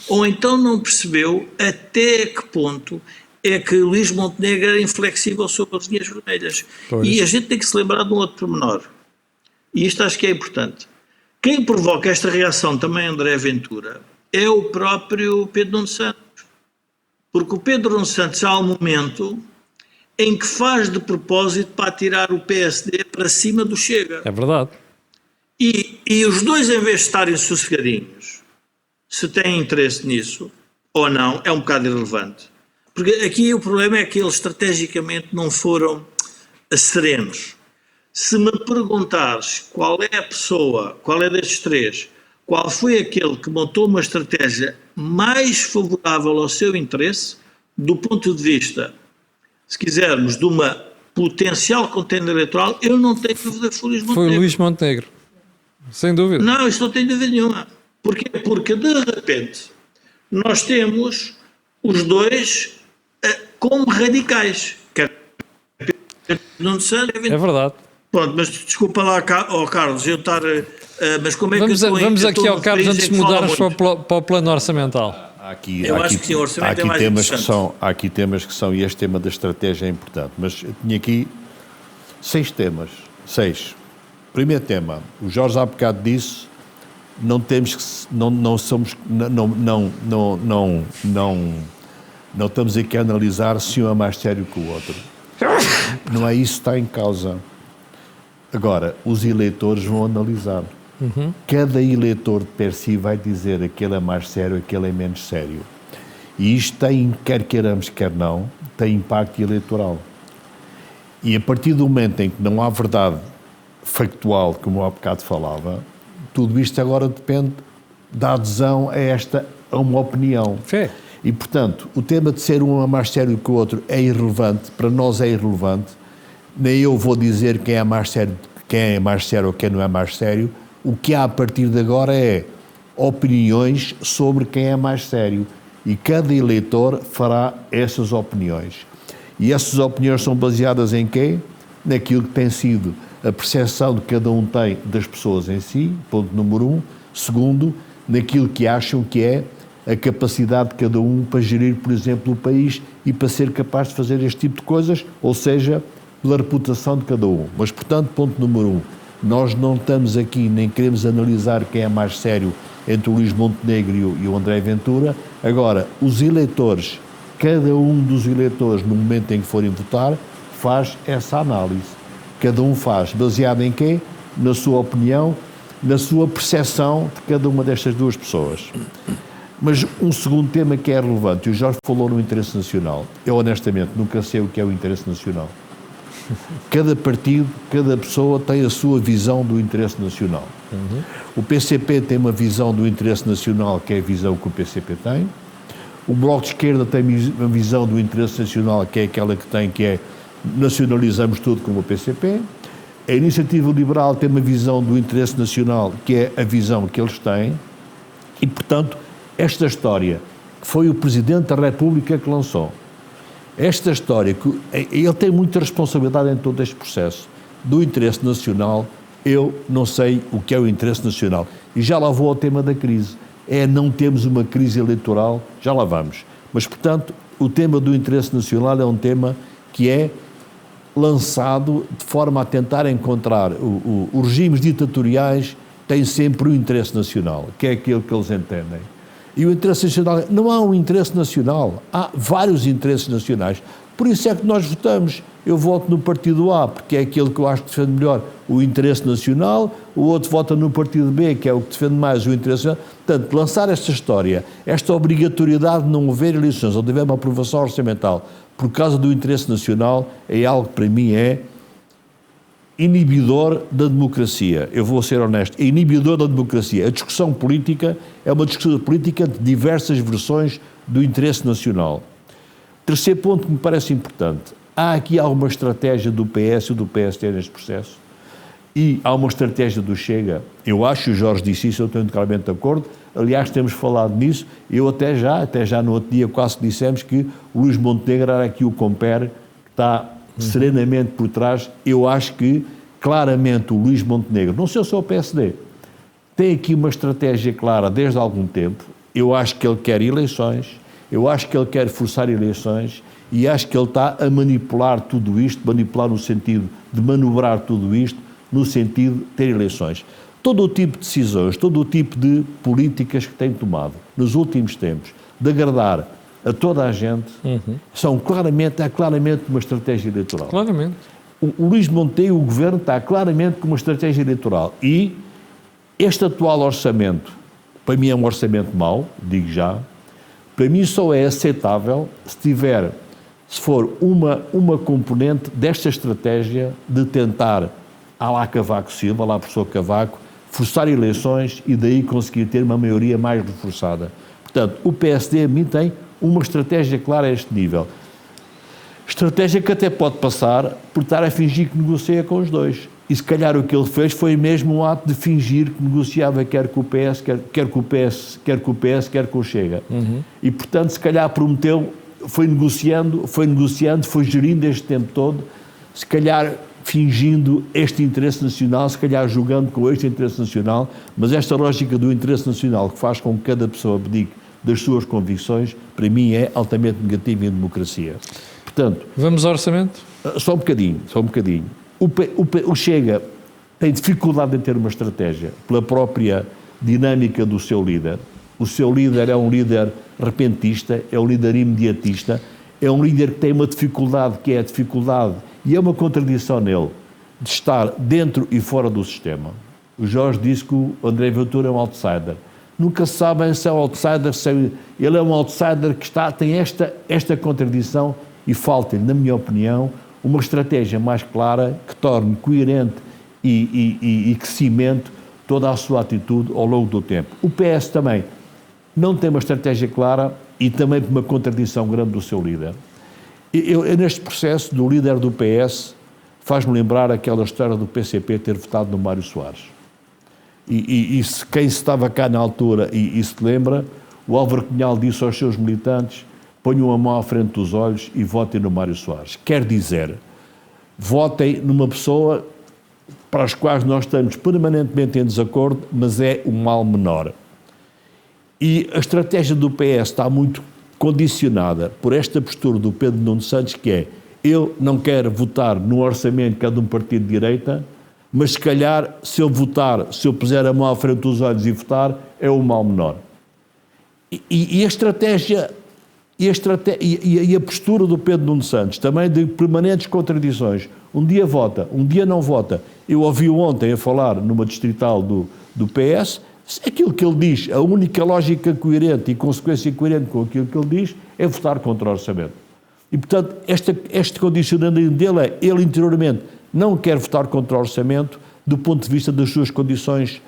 Ou então não percebeu até que ponto é que Luís Montenegro era inflexível sobre as linhas vermelhas. Pois. E a gente tem que se lembrar de um outro pormenor. E isto acho que é importante. Quem provoca esta reação também, André Ventura, é o próprio Pedro Nuno Santos. Porque o Pedro Nuno Santos há um momento em que faz de propósito para tirar o PSD para cima do Chega. É verdade. E os dois, em vez de estarem sossegadinhos, se têm interesse nisso ou não, é um bocado irrelevante. Porque aqui o problema é que eles estrategicamente não foram serenos. Se me perguntares qual é a pessoa, qual é destes três, qual foi aquele que montou uma estratégia mais favorável ao seu interesse, do ponto de vista, se quisermos, de uma potencial contenda eleitoral, eu não tenho dúvida que foi Luís Montenegro. Foi Luís Montenegro, sem dúvida. Não, isso não tenho dúvida nenhuma. Porquê? Porque, de repente, nós temos os dois como radicais. Não sei. É verdade. Pronto, mas desculpa lá, Carlos, eu estar... mas como é vamos aqui ao Carlos antes de mudarmos para o plano orçamental. Há aqui temas que são, e este tema da estratégia é importante, mas eu tinha aqui 6 temas. Primeiro tema, o Jorge há bocado disse, não estamos aqui a analisar se um é mais sério que o outro. Não é isso que está em causa. Agora, os eleitores vão analisar. Cada eleitor de per si vai dizer aquele é mais sério, aquele é menos sério. E isto tem, quer queiramos, quer não, tem impacto eleitoral. E a partir do momento em que não há verdade factual, como há bocado falava, tudo isto agora depende da adesão a uma opinião. Fé. E, portanto, o tema de ser um mais sério que o outro é irrelevante, para nós é irrelevante. Nem eu vou dizer quem é mais sério ou quem não é mais sério. O que há a partir de agora é opiniões sobre quem é mais sério. E cada eleitor fará essas opiniões. E essas opiniões são baseadas em quê? Naquilo que tem sido a percepção que cada um tem das pessoas em si, ponto número 1. Segundo, naquilo que acham que é a capacidade de cada um para gerir, por exemplo, o país e para ser capaz de fazer este tipo de coisas, ou seja, pela reputação de cada um. Mas, portanto, ponto número 1, nós não estamos aqui, nem queremos analisar quem é mais sério entre o Luís Montenegro e o André Ventura. Agora, os eleitores, cada um dos eleitores, no momento em que forem votar, faz essa análise. Cada um faz, baseado em quê? Na sua opinião, na sua percepção de cada uma destas duas pessoas. Mas um segundo tema que é relevante, o Jorge falou no interesse nacional. Eu, honestamente, nunca sei o que é o interesse nacional. Cada partido, cada pessoa tem a sua visão do interesse nacional. O PCP tem uma visão do interesse nacional, que é a visão que o PCP tem. O Bloco de Esquerda tem uma visão do interesse nacional, que é aquela que tem, que é nacionalizamos tudo como o PCP. A Iniciativa Liberal tem uma visão do interesse nacional, que é a visão que eles têm, e, portanto, esta história, que foi o Presidente da República que lançou, esta história, que ele tem muita responsabilidade em todo este processo, do interesse nacional, eu não sei o que é o interesse nacional. E já lá vou ao tema da crise. Não temos uma crise eleitoral, já lá vamos. Mas, portanto, o tema do interesse nacional é um tema que é lançado de forma a tentar encontrar os regimes ditatoriais têm sempre o interesse nacional, que é aquilo que eles entendem. E o interesse nacional, não há um interesse nacional, há vários interesses nacionais. Por isso é que nós votamos. Eu voto no partido A, porque é aquele que eu acho que defende melhor o interesse nacional, o outro vota no partido B, que é o que defende mais o interesse nacional. Portanto, lançar esta história, esta obrigatoriedade de não haver eleições, ou de haver uma aprovação orçamental por causa do interesse nacional, é algo que para mim é inibidor da democracia. Eu vou ser honesto, é inibidor da democracia. A discussão política é uma discussão política de diversas versões do interesse nacional. Terceiro ponto que me parece importante, há aqui alguma estratégia do PS e do PSD neste processo, e há uma estratégia do Chega. Eu acho, o Jorge disse isso, eu estou integralmente de acordo. Aliás, temos falado nisso. Eu até já no outro dia quase dissemos que o Luís Montenegro era aqui o compere que está serenamente por trás. Eu acho que, claramente, o Luís Montenegro, não sei se é o PSD, tem aqui uma estratégia clara desde há algum tempo. Eu acho que ele quer eleições, eu acho que ele quer forçar eleições e acho que ele está a manipular tudo isto, manipular no sentido de manobrar tudo isto, no sentido de ter eleições. Todo o tipo de decisões, todo o tipo de políticas que tem tomado nos últimos tempos, de agradar a toda a gente, é claramente uma estratégia eleitoral. Claramente. O Luís Montenegro, o Governo, está claramente com uma estratégia eleitoral. E este atual orçamento, para mim é um orçamento mau, digo já, para mim só é aceitável se for uma componente desta estratégia de tentar, à lá Cavaco Silva, à lá professor Cavaco, forçar eleições e daí conseguir ter uma maioria mais reforçada. Portanto, o PSD, a mim, tem uma estratégia clara a este nível. Estratégia que até pode passar por estar a fingir que negocia com os dois. E se calhar o que ele fez foi mesmo um ato de fingir que negociava quer com o PS, quer com o Chega. E, portanto, se calhar prometeu, foi negociando, foi gerindo este tempo todo, se calhar fingindo este interesse nacional, se calhar jogando com este interesse nacional, mas esta lógica do interesse nacional que faz com que cada pessoa abdique das suas convicções, para mim é altamente negativa em democracia. Portanto... Vamos ao orçamento? Só um bocadinho. O Chega tem dificuldade em ter uma estratégia pela própria dinâmica do seu líder. O seu líder é um líder repentista, é um líder imediatista, é um líder que tem uma dificuldade que é a dificuldade, e é uma contradição nele, de estar dentro e fora do sistema. O Jorge disse que o André Ventura é um outsider. Nunca se sabe se é um outsider, ele é um outsider que tem esta contradição e falta-lhe, na minha opinião, uma estratégia mais clara que torne coerente e que cimente toda a sua atitude ao longo do tempo. O PS também não tem uma estratégia clara e também por uma contradição grande do seu líder. Eu, neste processo, do líder do PS, faz-me lembrar aquela história do PCP ter votado no Mário Soares. E quem estava cá na altura e se lembra, o Álvaro Cunhal disse aos seus militantes: ponham a mão à frente dos olhos e votem no Mário Soares. Quer dizer, votem numa pessoa para as quais nós estamos permanentemente em desacordo, mas é um mal menor. E a estratégia do PS está muito condicionada por esta postura do Pedro Nuno Santos, que é: eu não quero votar no orçamento que é de um partido de direita, mas se calhar, se eu puser a mão à frente dos olhos e votar, é o mal menor. E a estratégia, e a postura do Pedro Nuno Santos, também de permanentes contradições. Um dia vota, um dia não vota. Eu ouvi-o ontem a falar numa distrital do PS, aquilo que ele diz, a única lógica coerente e consequência coerente com aquilo que ele diz é votar contra o orçamento. E, portanto, este condicionamento dele é: ele interiormente não quer votar contra o orçamento do ponto de vista das suas condições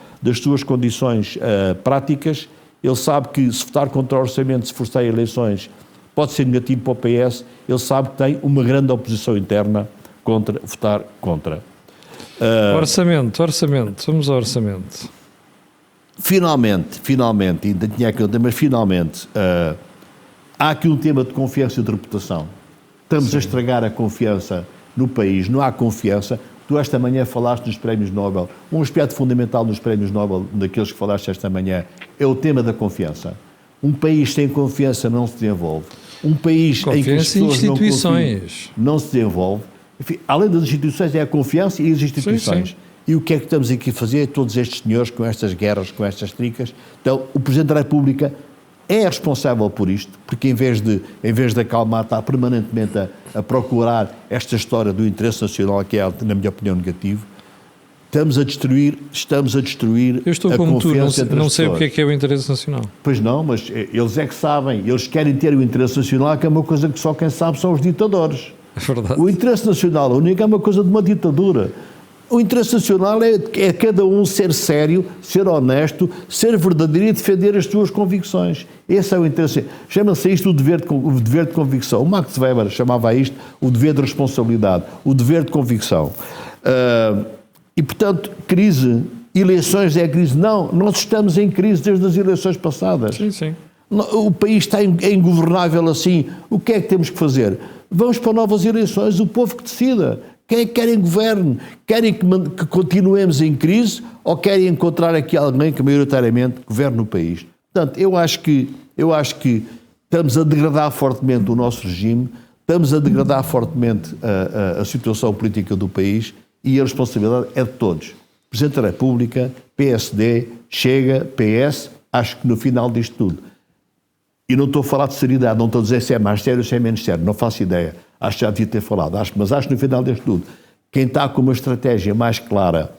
práticas. Ele sabe que se votar contra o orçamento, se forçar eleições, pode ser negativo para o PS, ele sabe que tem uma grande oposição interna contra votar contra. Orçamento, vamos ao orçamento. Finalmente, ainda tinha aqui um tema, mas finalmente, há aqui um tema de confiança e de reputação. Estamos a estragar a confiança no país, não há confiança. Tu esta manhã falaste nos prémios Nobel, um aspecto fundamental nos prémios Nobel, daqueles que falaste esta manhã, é o tema da confiança. Um país sem confiança não se desenvolve. Um país em que as pessoas não confiam, não se desenvolve. Enfim, além das instituições, é a confiança e as instituições. Sim. E o que é que estamos aqui a fazer? Todos estes senhores com estas guerras, com estas tricas. Então, o Presidente da República é responsável por isto, porque em vez de acalmar, está permanentemente a procurar esta história do interesse nacional, que é, na minha opinião, negativo. Estamos a destruir Eu estou a como tu, confiança entre as não sei o pessoas. que é o interesse nacional. Pois não, mas eles é que sabem. Eles querem ter o interesse nacional, que é uma coisa que só quem sabe são os ditadores. É verdade. O interesse nacional único é uma coisa de uma ditadura. O interesse nacional é cada um ser sério, ser honesto, ser verdadeiro e defender as suas convicções. Esse é o interesse. Chama-se isto o dever de convicção. O Max Weber chamava isto o dever de responsabilidade, o dever de convicção. E, portanto, crise, eleições é crise. Não, nós estamos em crise desde as eleições passadas. Sim. O país está ingovernável assim. O que é que temos que fazer? Vamos para novas eleições, o povo que decida. Quem é que querem governo? Querem que continuemos em crise ou querem encontrar aqui alguém que maioritariamente governe o país? Portanto, eu acho que estamos a degradar fortemente o nosso regime, estamos a degradar fortemente a situação política do país e a responsabilidade é de todos. Presidente da República, PSD, Chega, PS, acho que no final disto tudo. E não estou a falar de seriedade, não estou a dizer se é mais sério ou se é menos sério, não faço ideia. Acho que já devia ter falado, mas acho que no final deste tudo, quem está com uma estratégia mais clara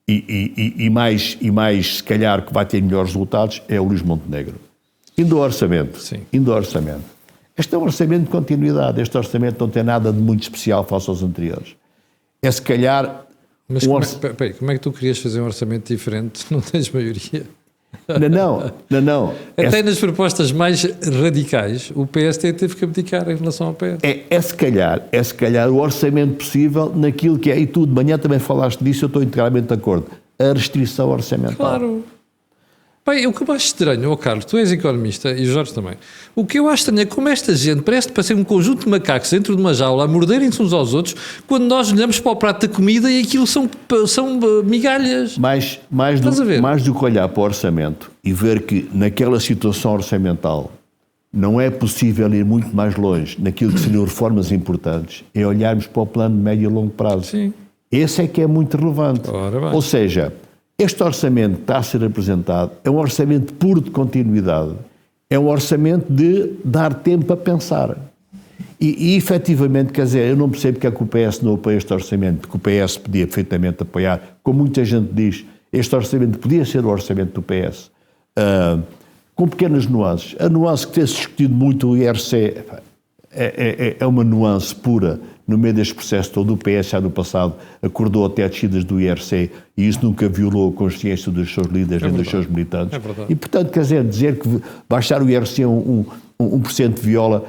e mais, se calhar, que vai ter melhores resultados, é o Luís Montenegro. Indo ao orçamento. Sim. Este é um orçamento de continuidade, este orçamento não tem nada de muito especial face aos anteriores. É se calhar... Mas como é que tu querias fazer um orçamento diferente? Não tens maioria. Não. Até nas propostas mais radicais, o PST teve que abdicar em relação ao PS. É se calhar o orçamento possível naquilo que é, e tu de manhã também falaste disso, eu estou integralmente de acordo, a restrição orçamental. Claro. Bem, o que eu acho estranho, Carlos, tu és economista e o Jorge também, o que eu acho estranho é como esta gente parece para ser um conjunto de macacos dentro de uma jaula a morderem-se uns aos outros quando nós olhamos para o prato da comida e aquilo são migalhas. Mais do que olhar para o orçamento e ver que naquela situação orçamental não é possível ir muito mais longe naquilo que seriam reformas importantes, é olharmos para o plano de médio e longo prazo. Sim. Esse é que é muito relevante. Ora bem. Ou seja, este orçamento que está a ser apresentado é um orçamento puro de continuidade, é um orçamento de dar tempo a pensar. E efetivamente, quer dizer, eu não percebo porque é que o PS não apoia este orçamento, porque o PS podia perfeitamente apoiar, como muita gente diz, este orçamento podia ser o orçamento do PS, com pequenas nuances. A nuance que tem-se discutido muito o IRC é uma nuance pura. No meio deste processo todo, o PS já no passado acordou até descidas do IRC e isso nunca violou a consciência dos seus líderes nem dos seus militantes. É verdade. E, portanto, quer dizer que baixar o IRC a 1%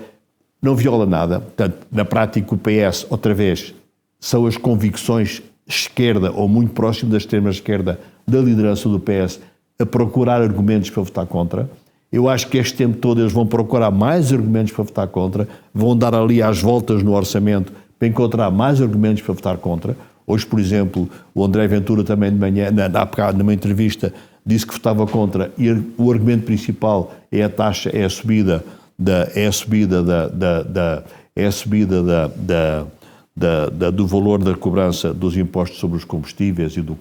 não viola nada. Portanto, na prática, o PS, outra vez, são as convicções esquerda ou muito próximo da extrema-esquerda da liderança do PS a procurar argumentos para votar contra. Eu acho que este tempo todo eles vão procurar mais argumentos para votar contra, vão dar ali às voltas no orçamento para encontrar mais argumentos para votar contra. Hoje, por exemplo, o André Ventura também de manhã, numa entrevista, disse que votava contra e o argumento principal é a taxa, é a subida do valor da cobrança dos impostos sobre os combustíveis e do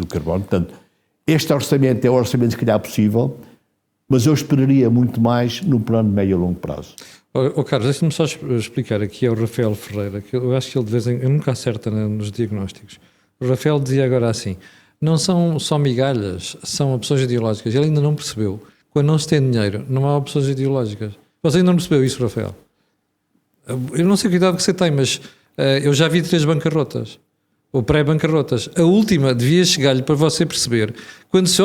carbono. Portanto, este orçamento é o orçamento, se calhar, possível, mas eu esperaria muito mais no plano de médio e longo prazo. Carlos, deixa-me só explicar aqui ao Rafael Ferreira, que eu acho que ele de vez em quando nunca acerta nos diagnósticos. O Rafael dizia agora assim, não são só migalhas, são opções ideológicas. Ele ainda não percebeu. Quando não se tem dinheiro, não há opções ideológicas. Você ainda não percebeu isso, Rafael? Eu não sei que idade que você tem, mas eu já vi 3 bancarrotas. Ou pré-bancarrotas. A última devia chegar-lhe para você perceber. Quando se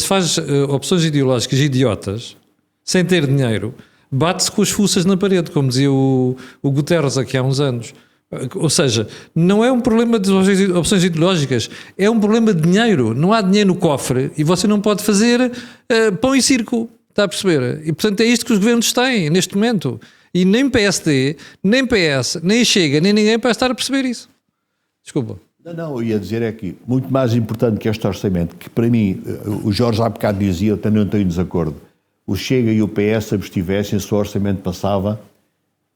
faz opções ideológicas idiotas, sem ter dinheiro, bate-se com as fuças na parede, como dizia o Guterres aqui há uns anos. Ou seja, não é um problema de opções ideológicas, é um problema de dinheiro. Não há dinheiro no cofre e você não pode fazer pão e circo, está a perceber? E portanto é isto que os governos têm neste momento. E nem PSD, nem PS, nem Chega, nem ninguém para estar a perceber isso. Desculpa. Não, eu ia dizer é que muito mais importante que este orçamento, que para mim, o Jorge há bocado dizia, eu também não estou em desacordo, o Chega e o PS se abstivessem, se o orçamento passava,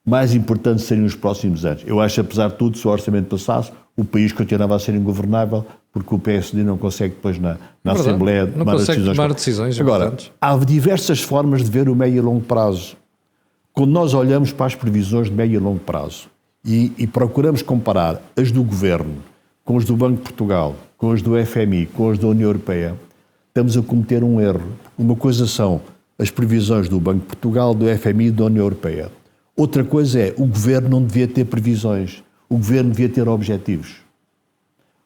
mais importante seriam os próximos anos. Eu acho, apesar de tudo, se o orçamento passasse, o país continuava a ser ingovernável, porque o PSD não consegue depois na Assembleia tomar decisões. Agora, há diversas formas de ver o médio e longo prazo. Quando nós olhamos para as previsões de médio e longo prazo e procuramos comparar as do Governo com as do Banco de Portugal, com as do FMI, com as da União Europeia, estamos a cometer um erro. Uma coisa são as previsões do Banco de Portugal, do FMI e da União Europeia. Outra coisa é, o Governo não devia ter previsões, o Governo devia ter objetivos.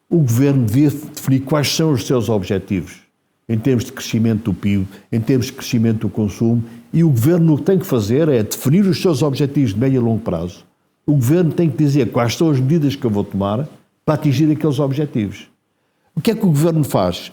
O Governo devia definir quais são os seus objetivos, em termos de crescimento do PIB, em termos de crescimento do consumo, e o Governo o que tem que fazer é definir os seus objetivos de médio e longo prazo. O Governo tem que dizer quais são as medidas que eu vou tomar para atingir aqueles objetivos. O que é que o Governo faz?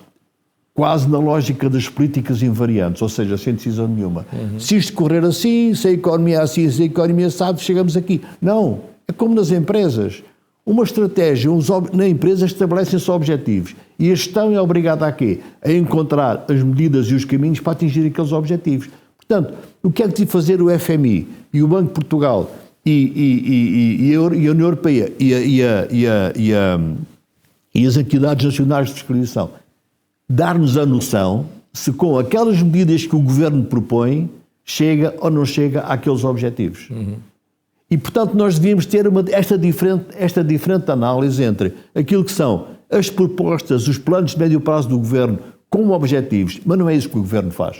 Quase na lógica das políticas invariantes, ou seja, sem decisão nenhuma. Se isto correr assim, se a economia é assim, se a economia sabe, chegamos aqui. Não, é como nas empresas. Uma estratégia, na empresa estabelecem-se objetivos e a gestão é obrigada a quê? A encontrar as medidas e os caminhos para atingir aqueles objetivos. Portanto, o que é que tem de fazer o FMI e o Banco de Portugal e a União Europeia e as entidades nacionais de fiscalização? Dar-nos a noção se com aquelas medidas que o Governo propõe chega ou não chega àqueles objetivos. E, portanto, nós devíamos ter esta diferente análise entre aquilo que são as propostas, os planos de médio prazo do Governo como objetivos, mas não é isso que o Governo faz.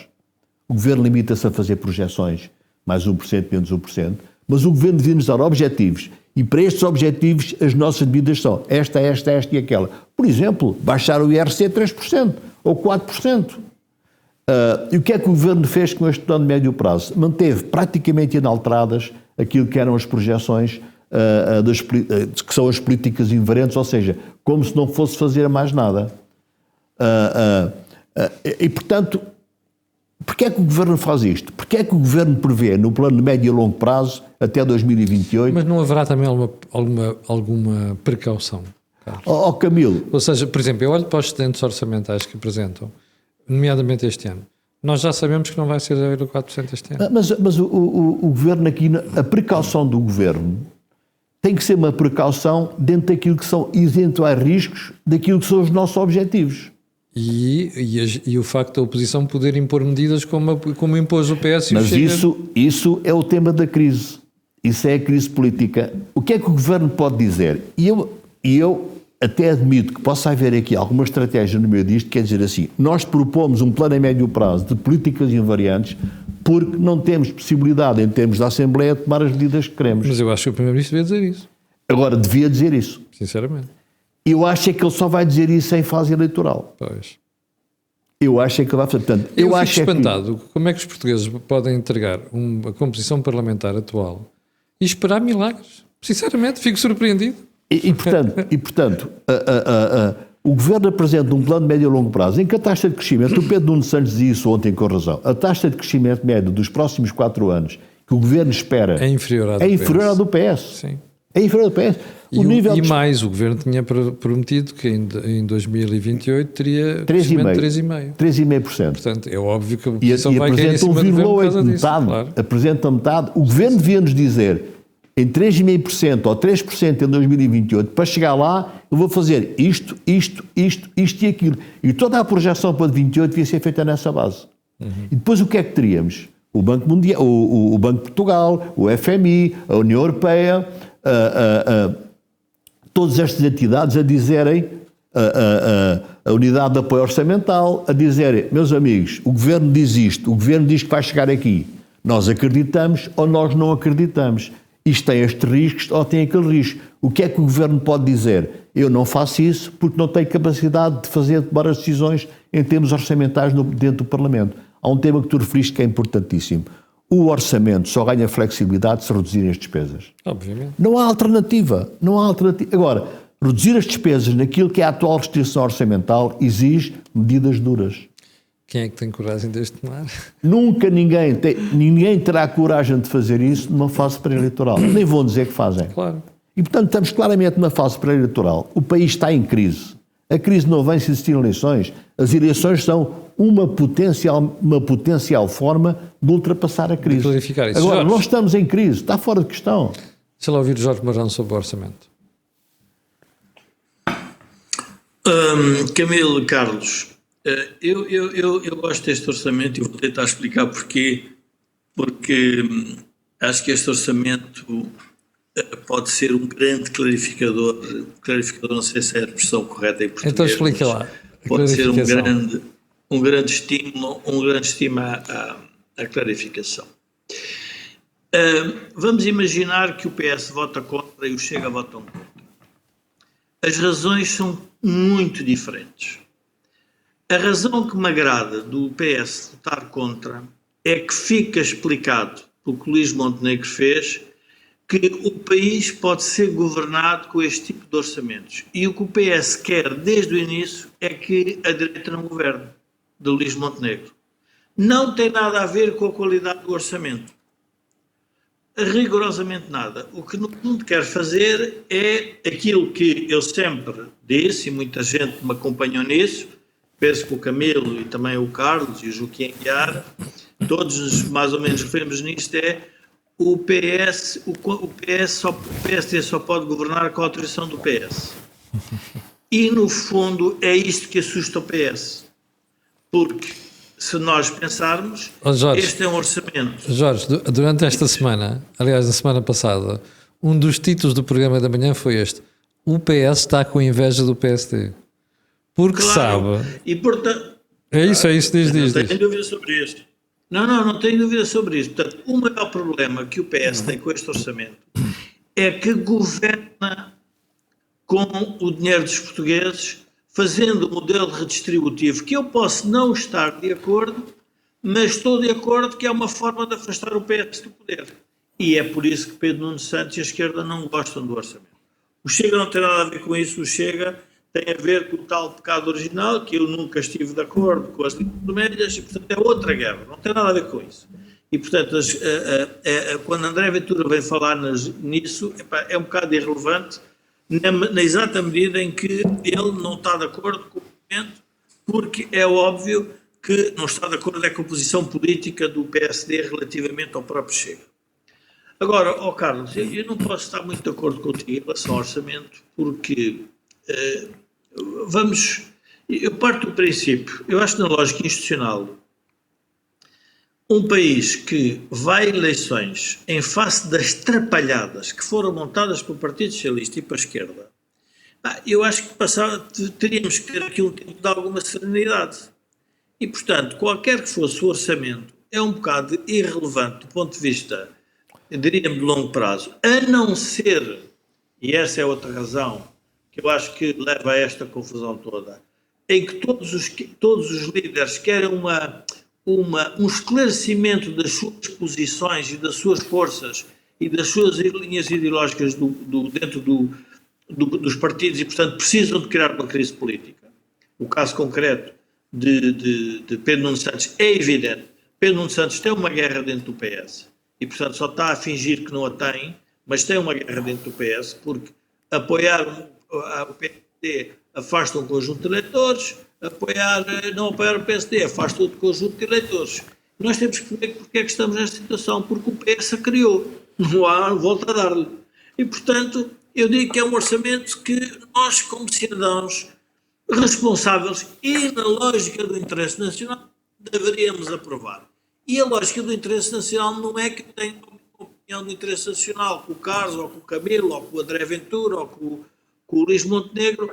O Governo limita-se a fazer projeções, mais 1%, menos 1%, mas o Governo devia nos dar objetivos. E para estes objetivos, as nossas medidas são esta e aquela. Por exemplo, baixar o IRC 3% ou 4%. E o que é que o Governo fez com este plano de médio prazo? Manteve praticamente inalteradas aquilo que eram as projeções que são as políticas invariantes, ou seja, como se não fosse fazer mais nada. E, portanto, porquê é que o Governo faz isto? Porquê é que o Governo prevê no plano de médio e longo prazo até 2028? Mas não haverá também alguma precaução? Camilo. Ou seja, por exemplo, eu olho para os excedentes orçamentais que apresentam, nomeadamente este ano. Nós já sabemos que não vai ser 0,4% este ano. Mas o Governo aqui, a precaução do Governo tem que ser uma precaução dentro daquilo que são eventuais riscos, daquilo que são os nossos objetivos. E o facto da oposição poder impor medidas como impôs o PS e o Chega. Mas isso é o tema da crise. Isso é a crise política. O que é que o Governo pode dizer? E eu até admito que possa haver aqui alguma estratégia no meio disto, quer dizer assim, nós propomos um plano a médio prazo de políticas invariantes porque não temos possibilidade, em termos da Assembleia, de tomar as medidas que queremos. Mas eu acho que o Primeiro-Ministro devia dizer isso. Agora, devia dizer isso. Sinceramente. Eu acho que ele só vai dizer isso em fase eleitoral. Pois. Eu acho que ele vai fazer. Portanto, eu fico espantado. Como é que os portugueses podem entregar a composição parlamentar atual e esperar milagres? Sinceramente, fico surpreendido. E portanto o Governo apresenta um plano de médio e longo prazo em que a taxa de crescimento, o Pedro Nuno Santos dizia isso ontem com razão, a taxa de crescimento médio dos próximos 4 anos que o Governo espera é inferior à do PS. Sim. É inferior ao do PS. Mais, o Governo tinha prometido que em 2028 teria crescimento de 3,5%. 3,5%. Portanto, é óbvio que a oposição vai cair em cima do governo por causa disso. Claro. Apresenta metade. O Governo devia nos dizer em 3,5% ou 3% em 2028, para chegar lá, eu vou fazer isto e aquilo. E toda a projeção para 2028 devia ser feita nessa base. E depois o que é que teríamos? O Banco Mundial, o Banco de Portugal, o FMI, a União Europeia, todas estas entidades a dizerem, a Unidade de Apoio Orçamental, a dizerem, meus amigos, o Governo diz isto, o Governo diz que vai chegar aqui. Nós acreditamos ou nós não acreditamos. Isto tem estes riscos ou tem aquele risco. O que é que o Governo pode dizer? Eu não faço isso porque não tenho capacidade de tomar as decisões em termos orçamentais dentro do Parlamento. Há um tema que tu referiste que é importantíssimo. o orçamento só ganha flexibilidade se reduzirem as despesas. Obviamente. Não há alternativa. Agora, reduzir as despesas naquilo que é a atual restrição orçamental exige medidas duras. Quem é que tem coragem de as tomar? Nunca ninguém terá coragem de fazer isso numa fase pré-eleitoral. Nem vão dizer que fazem. Claro. E, portanto, estamos claramente numa fase pré-eleitoral. O país está em crise. A crise não vem se existir eleições. As eleições são uma potencial forma de ultrapassar a crise. De clarificar isso. Agora, Jorge, nós estamos em crise. Está fora de questão. deixa lá ouvir o Jorge Marrão sobre o orçamento. Camilo, Carlos, eu gosto deste orçamento e vou tentar explicar porquê. Porque acho que este orçamento pode ser um grande clarificador, não sei se é a expressão correta em português. Então explica lá. Pode ser um grande estímulo à clarificação. Vamos imaginar que o PS vota contra e o Chega votam contra. As razões são muito diferentes. A razão que me agrada do PS votar contra é que fica explicado pelo que o Luís Montenegro fez que o país pode ser governado com este tipo de orçamentos. E o que o PS quer desde o início é que a direita não governe, de Luís Montenegro. Não tem nada a ver com a qualidade do orçamento. Rigorosamente nada. O que no fundo quer fazer é aquilo que eu sempre disse, e muita gente me acompanhou nisso, penso que o Camilo e também o Carlos e o Joaquim Aguiar, todos mais ou menos referimos nisto, é o PSD só pode governar com a autorização do PS. E, no fundo, é isto que assusta o PS. Porque, se nós pensarmos, Jorge, este é um orçamento. Jorge, durante esta semana, aliás, na semana passada, um dos títulos do programa da manhã foi este: o PS está com inveja do PSD. Porque Claro, sabe... e portanto... É isso, diz. Não tenho dúvida sobre isto. Não tenho dúvida sobre isso. Portanto, o maior problema que o PS tem com este orçamento é que governa com o dinheiro dos portugueses, fazendo o modelo redistributivo, que eu posso não estar de acordo, mas estou de acordo que é uma forma de afastar o PS do poder. E é por isso que Pedro Nuno Santos e a esquerda não gostam do orçamento. O Chega não tem nada a ver com isso. O Chega tem a ver com o tal pecado original, que eu nunca estive de acordo com as linhas vermelhas, e portanto é outra guerra, não tem nada a ver com isso. E portanto, quando André Ventura vem falar nisso, é um bocado irrelevante, na exata medida em que ele não está de acordo com o movimento, porque é óbvio que não está de acordo com a posição política do PSD relativamente ao próprio Chega. Agora, Carlos, eu não posso estar muito de acordo contigo em relação ao orçamento, porque... eu parto do princípio, eu acho que na lógica institucional, um país que vai a eleições em face das trapalhadas que foram montadas pelo Partido Socialista e pela esquerda, eu acho que teríamos que ter aqui um tempo de alguma serenidade. E, portanto, qualquer que fosse o orçamento, é um bocado irrelevante do ponto de vista, eu diria, de longo prazo, a não ser, e essa é outra razão, que eu acho que leva a esta confusão toda, em que todos os líderes querem um esclarecimento das suas posições e das suas forças e das suas linhas ideológicas dentro dos partidos e, portanto, precisam de criar uma crise política. O caso concreto de Pedro Nuno Santos é evidente. Pedro Nuno Santos tem uma guerra dentro do PS e, portanto, só está a fingir que não a tem, mas tem uma guerra dentro do PS, porque apoiar o PSD afasta um conjunto de eleitores, não apoiar o PSD afasta outro conjunto de eleitores. Nós temos que ver porque é que estamos nesta situação, porque o PS a criou, não há volta a dar-lhe. E, portanto, eu digo que é um orçamento que nós, como cidadãos responsáveis e na lógica do interesse nacional, deveríamos aprovar. E a lógica do interesse nacional não é que eu tenha uma opinião do interesse nacional com o Carlos, ou com o Camilo, ou com o André Ventura, ou com o Luís Montenegro,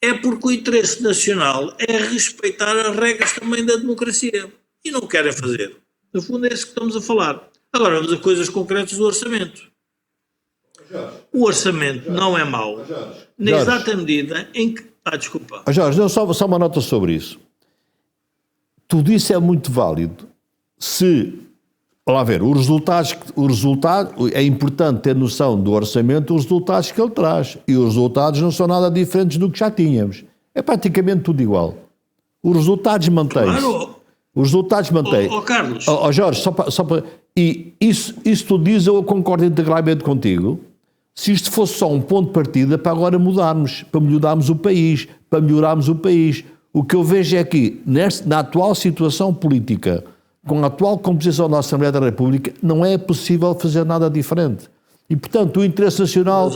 é porque o interesse nacional é respeitar as regras também da democracia. E não querem fazer. No fundo é isso que estamos a falar. Agora vamos a coisas concretas do orçamento. O orçamento não é mau, na exata medida em que... desculpa. Jorge, só uma nota sobre isso. Tudo isso é muito válido se lá ver, o resultado, é importante ter noção do orçamento, dos resultados que ele traz. E os resultados não são nada diferentes do que já tínhamos. É praticamente tudo igual. Os resultados mantêm-se. Claro. Os resultados mantêm-se. Carlos. Jorge, só para... E isso tu dizes, eu concordo integralmente contigo, se isto fosse só um ponto de partida para agora mudarmos, para melhorarmos o país, O que eu vejo é que, na atual situação política, com a atual composição da Assembleia da República, não é possível fazer nada diferente. E, portanto, o interesse nacional,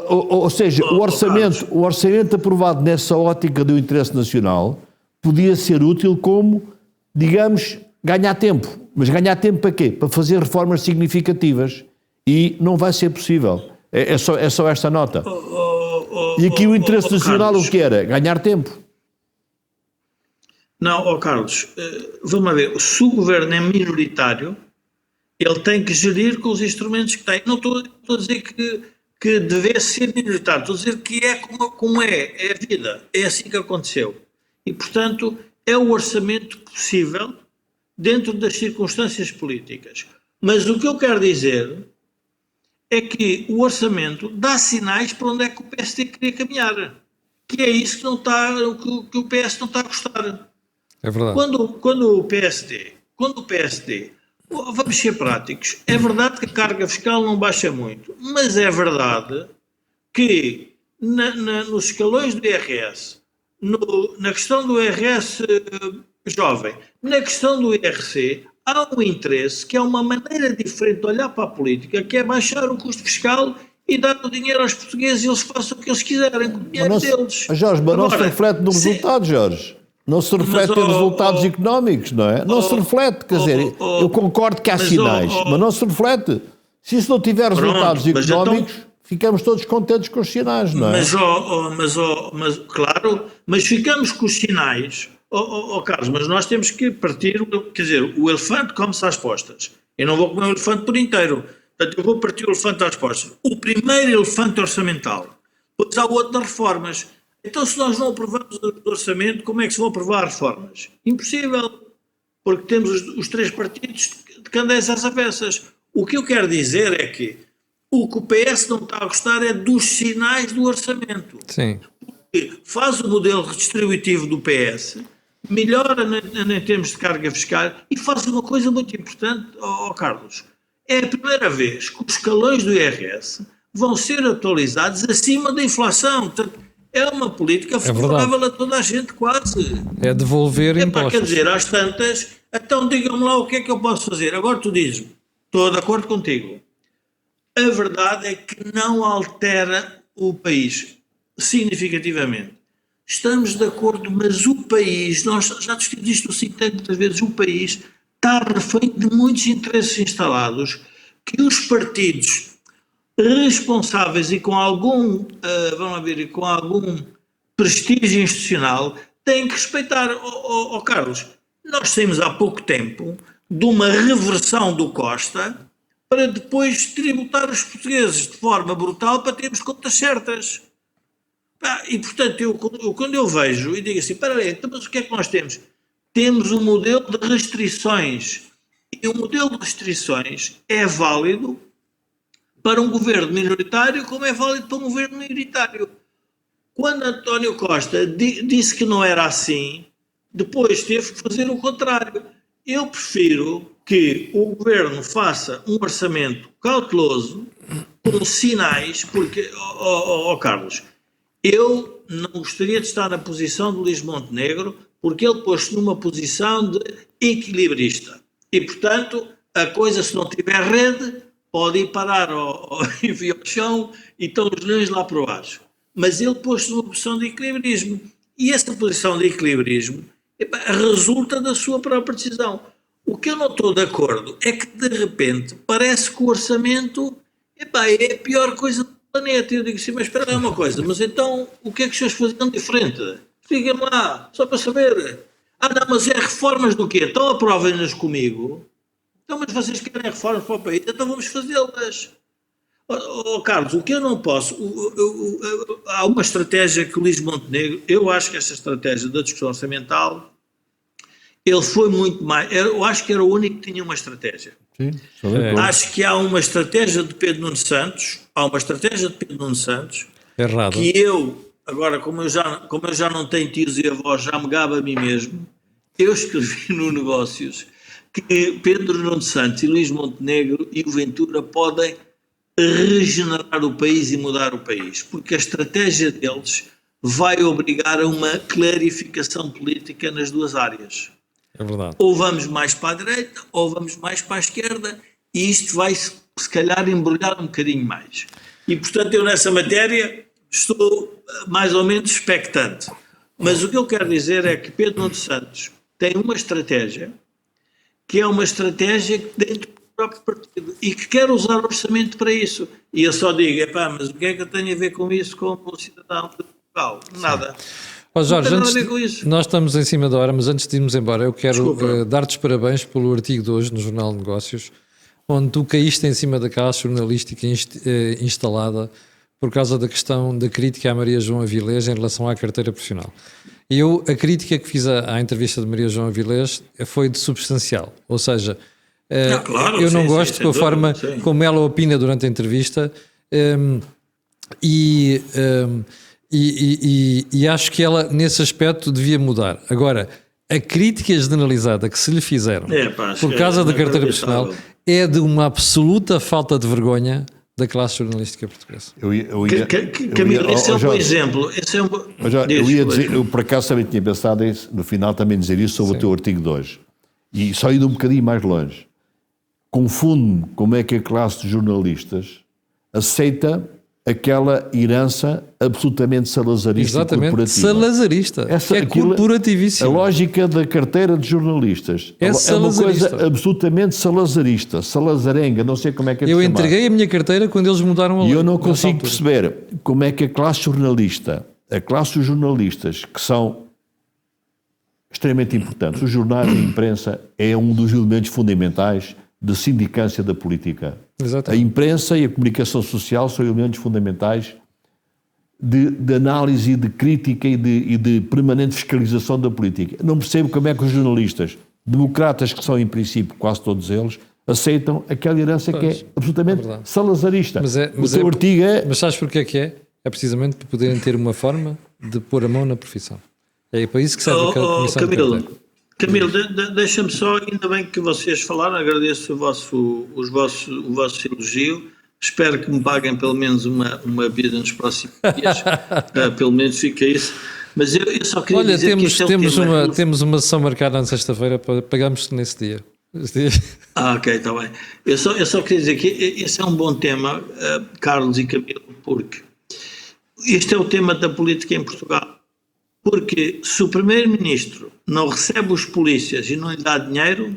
ou seja, o orçamento aprovado nessa ótica do interesse nacional podia ser útil como, digamos, ganhar tempo. Mas ganhar tempo para quê? Para fazer reformas significativas. E não vai ser possível. É só esta nota. E aqui o interesse nacional o que era? Ganhar tempo. Não, Carlos, vamos lá ver, se o governo é minoritário, ele tem que gerir com os instrumentos que tem. Não estou a dizer que deve ser minoritário, estou a dizer que é como é a vida, é assim que aconteceu. E, portanto, é o orçamento possível dentro das circunstâncias políticas. Mas o que eu quero dizer é que o orçamento dá sinais para onde é que o PSD queria caminhar, que é isso que o PS não está a gostar. É verdade. Quando o PSD, vamos ser práticos, é verdade que a carga fiscal não baixa muito, mas é verdade que nos escalões do IRS, na questão do IRS jovem, na questão do IRC, há um interesse que é uma maneira diferente de olhar para a política, que é baixar o custo fiscal e dar o dinheiro aos portugueses e eles façam o que eles quiserem com o dinheiro deles. Jorge, mas não se reflete no resultado, Jorge. Não se reflete em resultados económicos, não é? Não se reflete, quer dizer, eu concordo que há sinais, mas não se reflete. Se isso não tiver resultados económicos, ficamos todos contentes com os sinais, não é? Claro, mas ficamos com os sinais, Carlos, mas nós temos que partir, quer dizer, o elefante come-se às postas. Eu não vou comer o elefante por inteiro, portanto eu vou partir o elefante às postas. O primeiro elefante orçamental, depois há o outro das reformas. Então, se nós não aprovamos o orçamento, como é que se vão aprovar reformas? Impossível, porque temos os três partidos de candeias às avessas. O que eu quero dizer é que o PS não está a gostar é dos sinais do orçamento. Sim. Porque faz o modelo redistributivo do PS, melhora em termos de carga fiscal e faz uma coisa muito importante, Carlos. É a primeira vez que os escalões do IRS vão ser atualizados acima da inflação. Portanto, é uma política favorável a toda a gente, quase. É devolver impostos. Quer dizer, às tantas, então digam-me lá o que é que eu posso fazer. Agora tu dizes-me, estou de acordo contigo. A verdade é que não altera o país significativamente. Estamos de acordo, mas o país, nós já discutimos isto assim tantas vezes, o país está refém de muitos interesses instalados que os partidos responsáveis e com algum, com algum prestígio institucional, têm que respeitar. Carlos, nós saímos há pouco tempo de uma reversão do Costa para depois tributar os portugueses de forma brutal para termos contas certas. E, portanto, quando eu vejo e digo assim, espera aí, então, mas o que é que nós temos? Temos um modelo de restrições. E o modelo de restrições é válido para um governo minoritário, como é válido para um governo minoritário. Quando António Costa disse que não era assim, depois teve que fazer o contrário. Eu prefiro que o governo faça um orçamento cauteloso, com sinais, porque, Carlos, eu não gostaria de estar na posição de Luís Montenegro, porque ele pôs-se numa posição de equilibrista. E, portanto, a coisa, se não tiver rede, pode ir parar ao chão e estão os leões lá por baixo. Mas ele pôs-se numa posição de equilibrismo. E essa posição de equilibrismo resulta da sua própria decisão. O que eu não estou de acordo é que, de repente, parece que o orçamento é a pior coisa do planeta. Eu digo assim, mas espera aí uma coisa, mas então o que é que os senhores faziam diferente? Digam-me lá, só para saber. Não, mas é reformas do quê? Então aprovem-nas comigo. Então, mas vocês querem reformas para o país? Então vamos fazê-las. Carlos, o que eu não posso... há uma estratégia que Luís Montenegro... Eu acho que esta estratégia da discussão orçamental Ele foi muito mais. Eu acho que era o único que tinha uma estratégia. Sim, Acho que há uma estratégia de Pedro Nuno Santos. Errado. Que eu, agora, como eu já não tenho tios e avós, já me gabo a mim mesmo, eu escrevi no Negócios que Pedro Nuno Santos e Luís Montenegro e o Ventura podem regenerar o país e mudar o país, porque a estratégia deles vai obrigar a uma clarificação política nas duas áreas. É verdade. Ou vamos mais para a direita, ou vamos mais para a esquerda, e isto vai, se calhar, embrulhar um bocadinho mais. E, portanto, eu nessa matéria estou mais ou menos expectante. Mas o que eu quero dizer é que Pedro Nuno Santos tem uma estratégia que é uma estratégia dentro do próprio partido e que quer usar o orçamento para isso. E eu só digo, mas o que é que eu tenho a ver com isso como cidadão de Portugal? Nada. Oh, Jorge, não tem nada a ver com isso. Nós estamos em cima da hora, mas antes de irmos embora, eu quero dar-te os parabéns pelo artigo de hoje no Jornal de Negócios, onde tu caíste em cima da classe jornalística instalada por causa da questão da crítica à Maria João Avilés em relação à carteira profissional. E a crítica que fiz à entrevista de Maria João Avilés foi de substancial, ou seja, claro, eu não sim, gosto com a forma como ela opina durante a entrevista e acho que ela nesse aspecto devia mudar. Agora, a crítica generalizada que se lhe fizeram por causa da carteira profissional é de uma absoluta falta de vergonha da classe jornalística portuguesa. Camilo, esse é um bom exemplo. Eu ia dizer, eu por acaso também tinha pensado no final também dizer isso sobre o teu artigo de hoje. E só indo um bocadinho mais longe. Confundo-me como é que a classe de jornalistas aceita aquela herança absolutamente salazarista. Exatamente, corporativa. Salazarista, que é corporativíssima. A lógica da carteira de jornalistas é uma coisa absolutamente salazarista, salazarenga, não sei como é que é de Eu chamar. entreguei a minha carteira quando eles mudaram a lei. E eu não consigo perceber como é que a classe dos jornalistas, que são extremamente importantes, os jornais e a imprensa é um dos elementos fundamentais de sindicância da política. Exatamente. A imprensa e a comunicação social são elementos fundamentais de análise, de crítica e de permanente fiscalização da política. Não percebo como é que os jornalistas, democratas que são em princípio quase todos eles, aceitam aquela herança que é absolutamente salazarista. Mas sabes porquê que é? É precisamente para poderem ter uma forma de pôr a mão na profissão. É para isso que serve a Comissão de Carteira. Camilo, deixa-me só, ainda bem que vocês falaram, agradeço o vosso elogio, espero que me paguem pelo menos uma vida nos próximos dias, pelo menos fica isso, mas eu só queria dizer que isto temos uma sessão marcada na sexta-feira, pagamos-te nesse dia. Ok, está bem. Eu só queria dizer que esse é um bom tema, Carlos e Camilo, porque este é o tema da política em Portugal. Porque se o Primeiro-Ministro não recebe os polícias e não lhe dá dinheiro,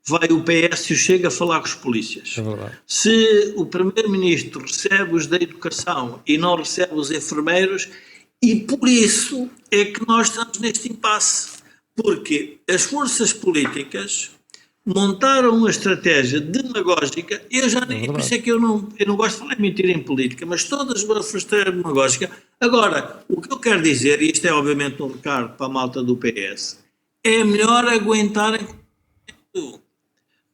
vai o PS e o Chega a falar com os polícias. É verdade. Se o Primeiro-Ministro recebe os da educação e não recebe os enfermeiros, e por isso é que nós estamos neste impasse. Porque as forças políticas montaram uma estratégia demagógica, por isso é que eu não gosto de falar mentira em política, mas todas uma estratégia demagógica. Agora, o que eu quero dizer, e isto é obviamente um recado para a malta do PS, é melhor aguentarem,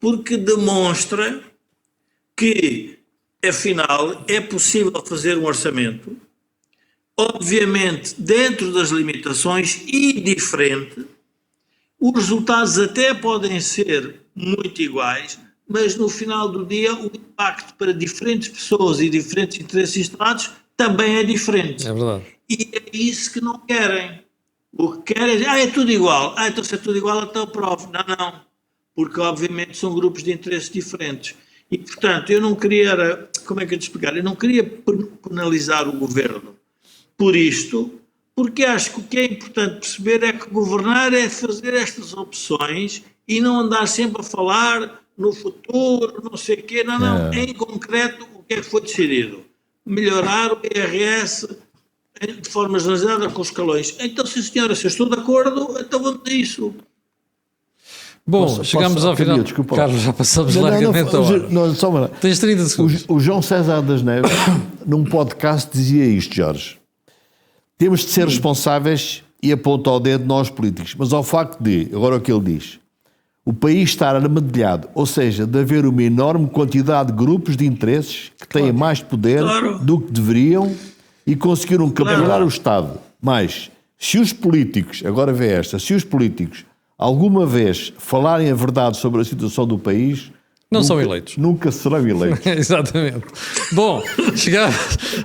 porque demonstra que, afinal, é possível fazer um orçamento, obviamente dentro das limitações e diferente. Os resultados até podem ser muito iguais, mas no final do dia o impacto para diferentes pessoas e diferentes interesses instalados também é diferente. É verdade. E é isso que não querem. O que querem é tudo igual. Então se é tudo igual, então prove. Não. Porque obviamente são grupos de interesses diferentes. E portanto, eu não queria, como é que eu te explicar? Eu não queria penalizar o governo por isto, porque acho que o que é importante perceber é que governar é fazer estas opções e não andar sempre a falar no futuro, não sei o quê. Não. Em concreto, o que é que foi decidido? Melhorar o IRS de forma generalizada com os escalões. Então, sim senhora, se eu estou de acordo, então vamos a isso. Bom, chegamos ao final. Desculpa. Carlos, já passamos largamente a hora. Tens 30 segundos. O João César das Neves, num podcast, dizia isto, Jorge. Temos de ser responsáveis e aponta ao dedo nós políticos, mas ao facto de, agora o que ele diz, o país estar armadilhado, ou seja, de haver uma enorme quantidade de grupos de interesses que têm mais poder do que deveriam e conseguiram capturar o Estado. Mas, se os políticos, agora vê esta, se os políticos alguma vez falarem a verdade sobre a situação do país... Não são eleitos. Nunca serão eleitos. Exatamente. Bom,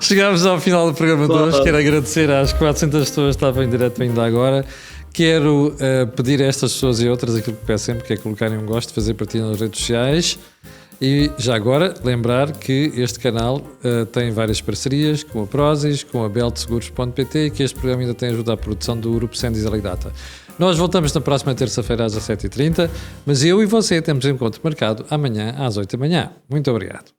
chegámos ao final do programa de hoje. Quero agradecer às 400 pessoas que estavam em direto ainda agora. Quero pedir a estas pessoas e outras aquilo que peço sempre, que é colocarem um gosto, fazer partilha nas redes sociais. E já agora, lembrar que este canal tem várias parcerias com a Prozis, com a beltseguros.pt e que este programa ainda tem ajuda à produção do Grupo Sendis Alidata. Nós voltamos na próxima terça-feira às 17h30, mas eu e você temos um encontro marcado amanhã às 8 da manhã. Muito obrigado.